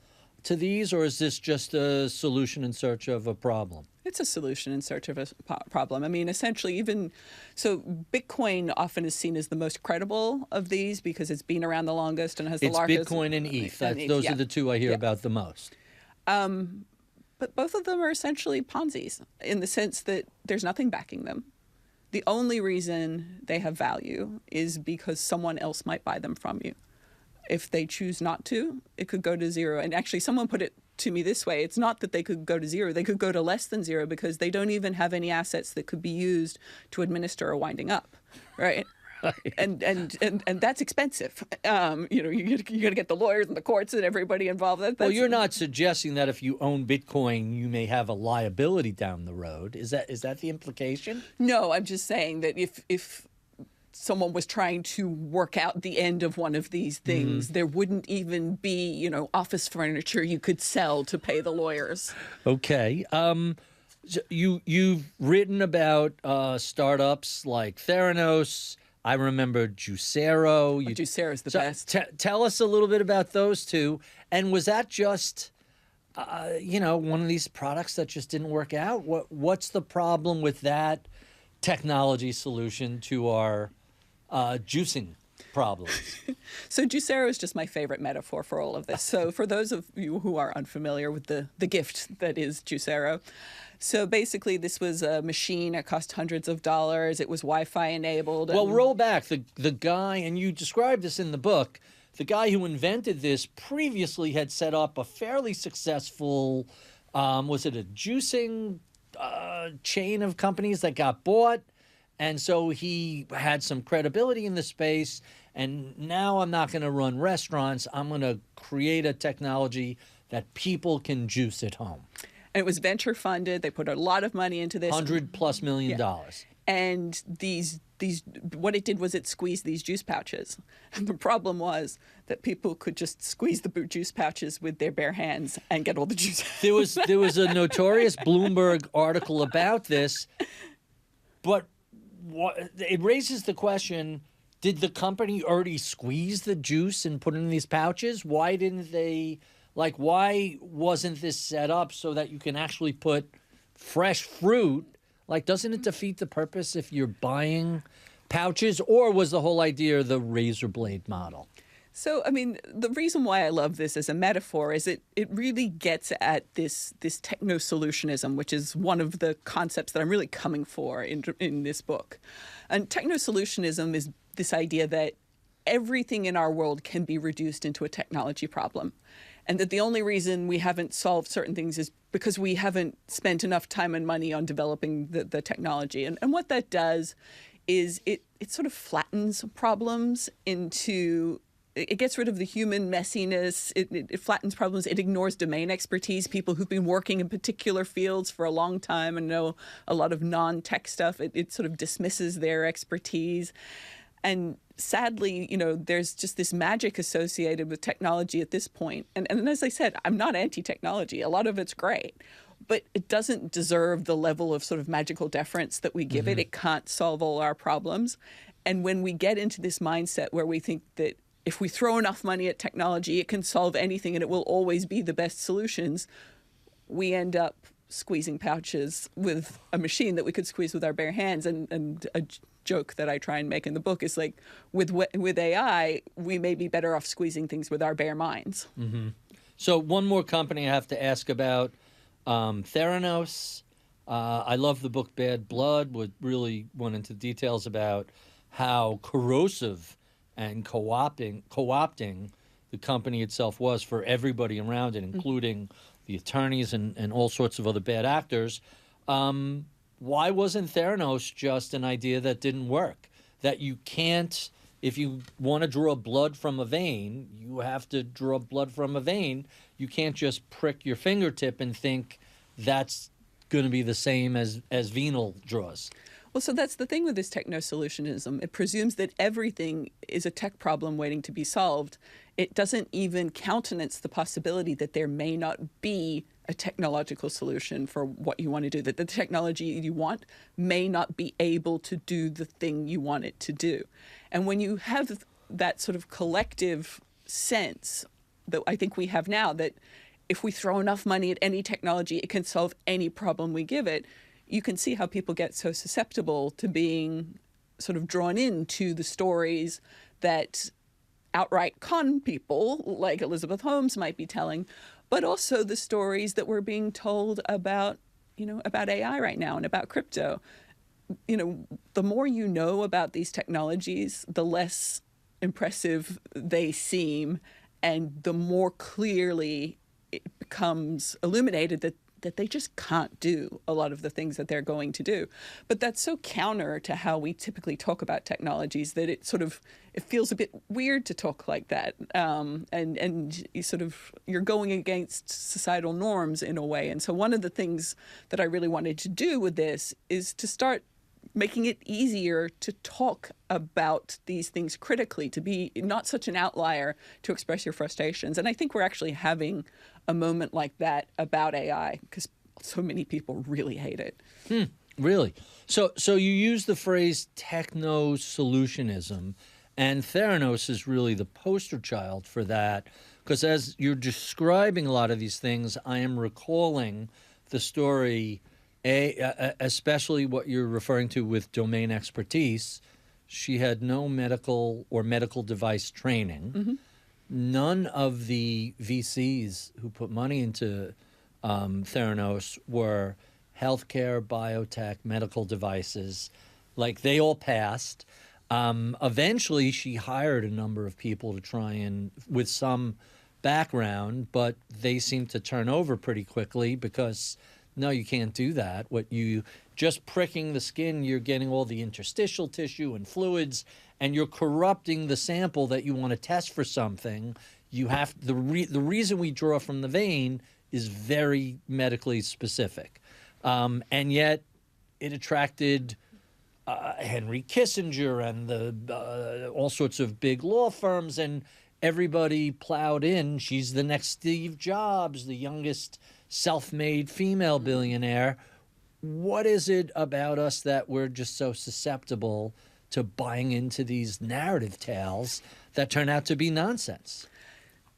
to these, or is this just a solution in search of a problem? It's a solution in search of a problem. I mean, essentially, Bitcoin often is seen as the most credible of these because it's been around the longest and has the largest. It's Bitcoin and ETH. Those are the two I hear about the most. But both of them are essentially Ponzi's in the sense that there's nothing backing them. The only reason they have value is because someone else might buy them from you. If they choose not to, it could go to zero. And actually, someone put it to me this way. It's not that they could go to zero. They could go to less than zero because they don't even have any assets that could be used to administer a winding up, right? Right. And that's expensive. You got to get the lawyers and the courts and everybody involved. Well, you're not suggesting that if you own Bitcoin, you may have a liability down the road. Is that the implication? No, I'm just saying that if someone was trying to work out the end of one of these things, there wouldn't even be, office furniture you could sell to pay the lawyers. Okay. You've written about startups like Theranos. I remember Juicero. Juicero's the best. Tell us a little bit about those two. And was that just, one of these products that just didn't work out? What's the problem with that technology solution to our juicing problems? So Juicero is just my favorite metaphor for all of this. So for those of you who are unfamiliar with the gift that is Juicero, so basically this was a machine. It cost hundreds of dollars. It was Wi-Fi enabled. Well, roll back. The guy, and you described this in the book, the guy who invented this previously had set up a fairly successful, was it a juicing chain of companies that got bought? And so he had some credibility in the space. And now I'm not going to run restaurants. I'm going to create a technology that people can juice at home. And it was venture funded. They put a lot of money into this. $100+ million. And these what it did was it squeezed these juice pouches. And the problem was that people could just squeeze the juice pouches with their bare hands and get all the juice. There was a notorious Bloomberg article about this, but it raises the question, did the company already squeeze the juice and put it in these pouches? Why didn't they, why wasn't this set up so that you can actually put fresh fruit? Doesn't it defeat the purpose if you're buying pouches? Or was the whole idea the razor blade model? So, I mean, the reason why I love this as a metaphor is it really gets at this techno-solutionism, which is one of the concepts that I'm really coming for in this book. And techno-solutionism is this idea that everything in our world can be reduced into a technology problem. And that the only reason we haven't solved certain things is because we haven't spent enough time and money on developing the technology. And what that does is it sort of flattens problems into... It gets rid of the human messiness. It flattens problems. It ignores domain expertise, people who've been working in particular fields for a long time and know a lot of non-tech stuff. It sort of dismisses their expertise. And sadly, there's just this magic associated with technology at this point. And as I said, I'm not anti-technology. A lot of it's great. But it doesn't deserve the level of sort of magical deference that we give it. It can't solve all our problems. And when we get into this mindset where we think that if we throw enough money at technology, it can solve anything and it will always be the best solutions, we end up squeezing pouches with a machine that we could squeeze with our bare hands. And a joke that I try and make in the book is with AI, we may be better off squeezing things with our bare minds. Mm-hmm. So one more company I have to ask about, Theranos. I love the book Bad Blood, would really went into details about how corrosive and co-opting the company itself was for everybody around it, including the attorneys and all sorts of other bad actors. Why wasn't Theranos just an idea that didn't work? That you can't if you want to draw blood from a vein, you have to draw blood from a vein. You can't just prick your fingertip and think that's going to be the same as venal draws. Well, so that's the thing with this techno-solutionism. It presumes that everything is a tech problem waiting to be solved. It doesn't even countenance the possibility that there may not be a technological solution for what you want to do, that the technology you want may not be able to do the thing you want it to do. And when you have that sort of collective sense that I think we have now, that if we throw enough money at any technology, it can solve any problem we give it, you can see how people get so susceptible to being sort of drawn into the stories that outright con people like Elizabeth Holmes might be telling, but also the stories that we're being told about, about AI right now and about crypto. The more you know about these technologies, the less impressive they seem, and the more clearly it becomes illuminated that they just can't do a lot of the things that they're going to do. But that's so counter to how we typically talk about technologies that it feels a bit weird to talk like that. And you're going against societal norms in a way. And so one of the things that I really wanted to do with this is to start making it easier to talk about these things critically, to be not such an outlier, to express your frustrations. And I think we're actually having a moment like that about AI because so many people really hate it. Really? So you use the phrase techno-solutionism, and Theranos is really the poster child for that, because as you're describing a lot of these things, I am recalling the story, especially what you're referring to with domain expertise. She had no medical or medical device training. Mm-hmm. None of the VCs who put money into Theranos were healthcare, biotech, medical devices. Like, they all passed. Eventually, she hired a number of people to try and, with some background, but they seemed to turn over pretty quickly because, no, you can't do that. Just pricking the skin, you're getting all the interstitial tissue and fluids, and you're corrupting the sample that you want to test for something. You have the reason we draw from the vein is very medically specific, and yet it attracted Henry Kissinger and all sorts of big law firms, and everybody plowed in. She's the next Steve Jobs, the youngest self-made female billionaire. What is it about us that we're just so susceptible to buying into these narrative tales that turn out to be nonsense?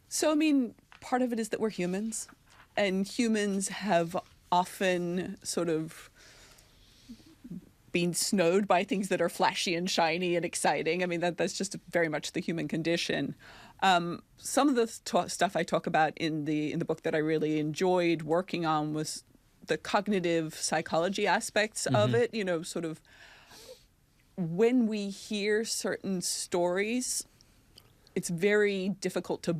So, I mean, part of it is that we're humans, and humans have often sort of been snowed by things that are flashy and shiny and exciting. I mean, that's just very much the human condition. Some of the stuff I talk about in the book that I really enjoyed working on was the cognitive psychology aspects of it. Sort of when we hear certain stories, it's very difficult to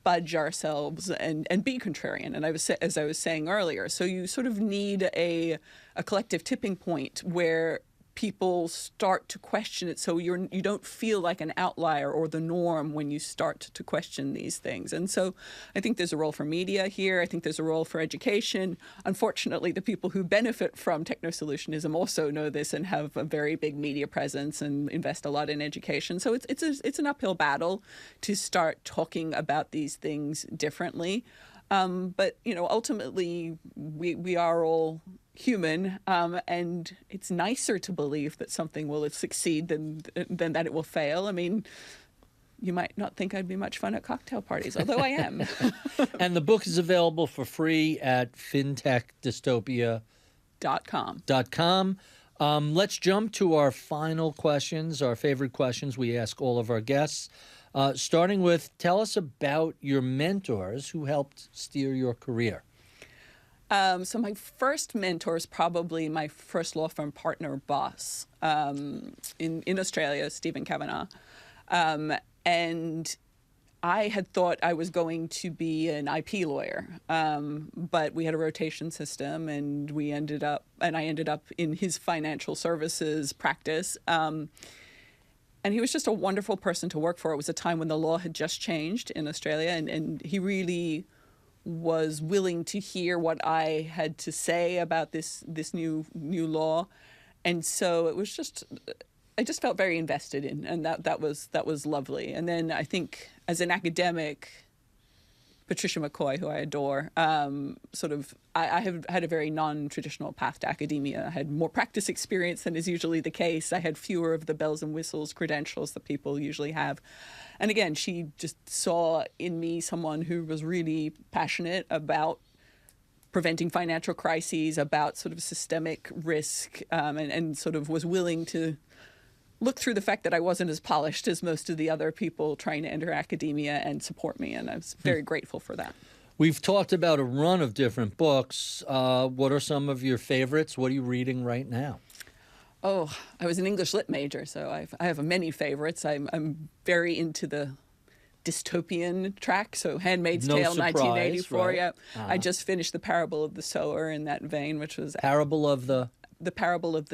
budge ourselves and be contrarian. And as I was saying earlier, so you sort of need a collective tipping point where people start to question it, so you don't feel like an outlier or the norm when you start to question these things. And so I think there's a role for media here. I think there's a role for education. Unfortunately, the people who benefit from techno-solutionism also know this and have a very big media presence and invest a lot in education. So it's an uphill battle to start talking about these things differently. But ultimately, we are all human, and it's nicer to believe that something will succeed than that it will fail. I mean, you might not think I'd be much fun at cocktail parties, although I am. And the book is available for free at fintechdystopia.com. Let's jump to our final questions, our favorite questions we ask all of our guests. Starting with, tell us about your mentors who helped steer your career. So my first mentor is probably my first law firm partner boss in Australia, Stephen Kavanagh. And I had thought I was going to be an IP lawyer, but we had a rotation system, and I ended up in his financial services practice. And And he was just a wonderful person to work for. It was a time when the law had just changed in Australia, and he really was willing to hear what I had to say about this new law. And so it was just, I just felt very invested in, and that was lovely. And then I think as an academic, Patricia McCoy, who I adore, I have had a very non-traditional path to academia. I had more practice experience than is usually the case. I had fewer of the bells and whistles credentials that people usually have. And again, she just saw in me someone who was really passionate about preventing financial crises, about sort of systemic risk, and sort of was willing to look through the fact that I wasn't as polished as most of the other people trying to enter academia and support me. And I was very grateful for that. We've talked about a run of different books. What are some of your favorites? What are you reading right now? Oh, I was an English lit major, so I have many favorites. I'm very into the dystopian track, so Handmaid's Tale, surprise, 1984. right? Yeah, I just finished The Parable of the Sower in that vein, which was Parable of the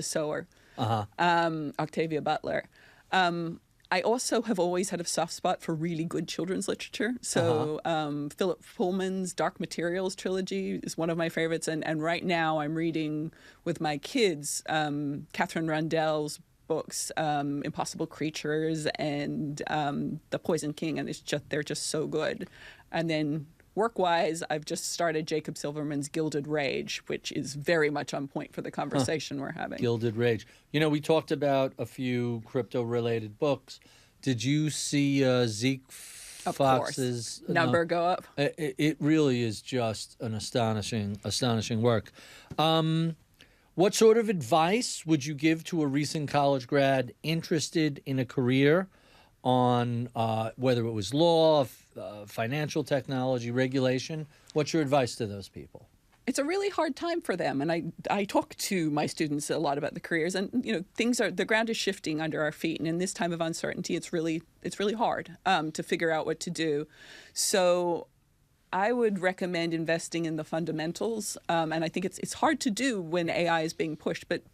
Sower. Octavia Butler. I also have always had a soft spot for really good children's literature. So Philip Pullman's Dark Materials trilogy is one of my favorites. And right now I'm reading with my kids Catherine Rundell's books, Impossible Creatures and The Poison King. And they're just so good. And then work-wise, I've just started Jacob Silverman's Gilded Rage, which is very much on point for the conversation we're having. Gilded Rage. You know, we talked about a few crypto-related books. Did you see Zeke Fox's number go up? It really is just an astonishing work. What sort of advice would you give to a recent college grad interested in a career on whether it was law, financial technology, regulation? What's your advice to those people? It's a really hard time for them, and I talk to my students a lot about the careers, and the ground is shifting under our feet, and in this time of uncertainty, it's really hard to figure out what to do. So I would recommend investing in the fundamentals, and I think it's hard to do when AI is being pushed, but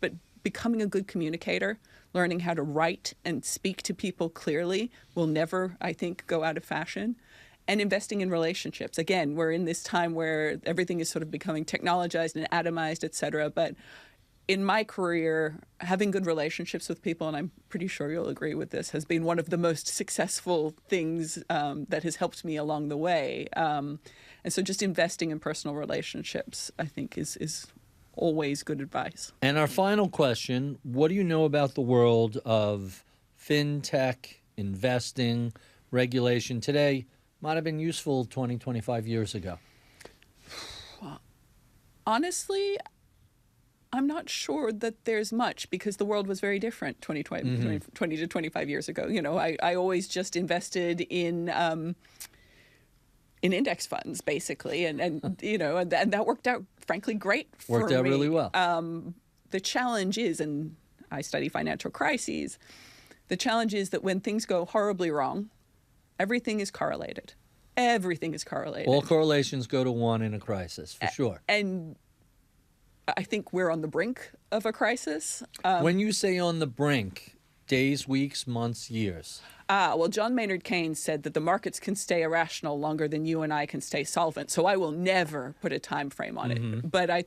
becoming a good communicator, learning how to write and speak to people clearly will never, I think, go out of fashion. And investing in relationships. Again, we're in this time where everything is sort of becoming technologized and atomized, et cetera. But in my career, having good relationships with people, and I'm pretty sure you'll agree with this, has been one of the most successful things that has helped me along the way. And so just investing in personal relationships, I think, is always good advice. And our final question, what do you know about the world of fintech, investing, regulation today? Might have been useful 20, 25 years ago. Honestly, I'm not sure that there's much because the world was very different 20 to 25 years ago. I always just invested in index funds, basically, and that worked out, frankly, great for me. Worked out really well. The challenge is, and I study financial crises, the challenge is that when things go horribly wrong, everything is correlated. Everything is correlated. All correlations go to one in a crisis, for sure. And I think we're on the brink of a crisis. When you say on the brink, days, weeks, months, years? Well, John Maynard Keynes said that the markets can stay irrational longer than you and I can stay solvent. So I will never put a time frame on it. But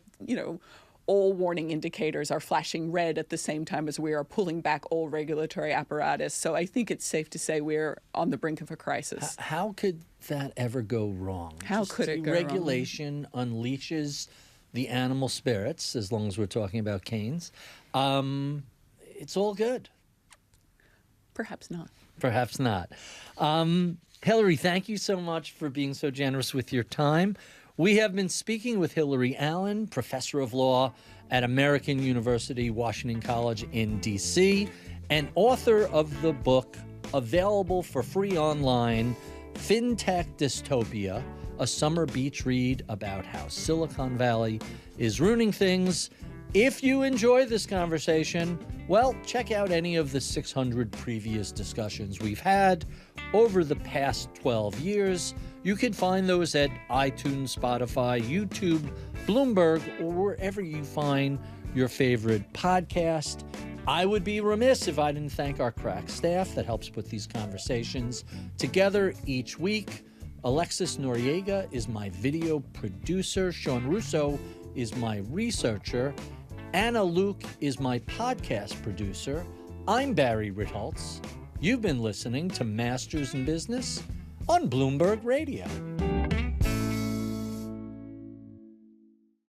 all warning indicators are flashing red at the same time as we are pulling back all regulatory apparatus. So I think it's safe to say we're on the brink of a crisis. How could that ever go wrong? How could it go wrong? Regulation unleashes the animal spirits, as long as we're talking about Keynes. It's all good. Perhaps not. Perhaps not. Hilary, thank you so much for being so generous with your time. We have been speaking with Hilary Allen, professor of law at American University, Washington College in D.C., and author of the book available for free online, Fintech Dystopia, a summer beach read about how Silicon Valley is ruining things. If you enjoy this conversation, well, check out any of the 600 previous discussions we've had over the past 12 years. You can find those at iTunes, Spotify, YouTube, Bloomberg, or wherever you find your favorite podcast. I would be remiss if I didn't thank our crack staff that helps put these conversations together each week. Alexis Noriega is my video producer. Sean Russo is my researcher. Anna Luke is my podcast producer. I'm Barry Ritholtz. You've been listening to Masters in Business on Bloomberg Radio.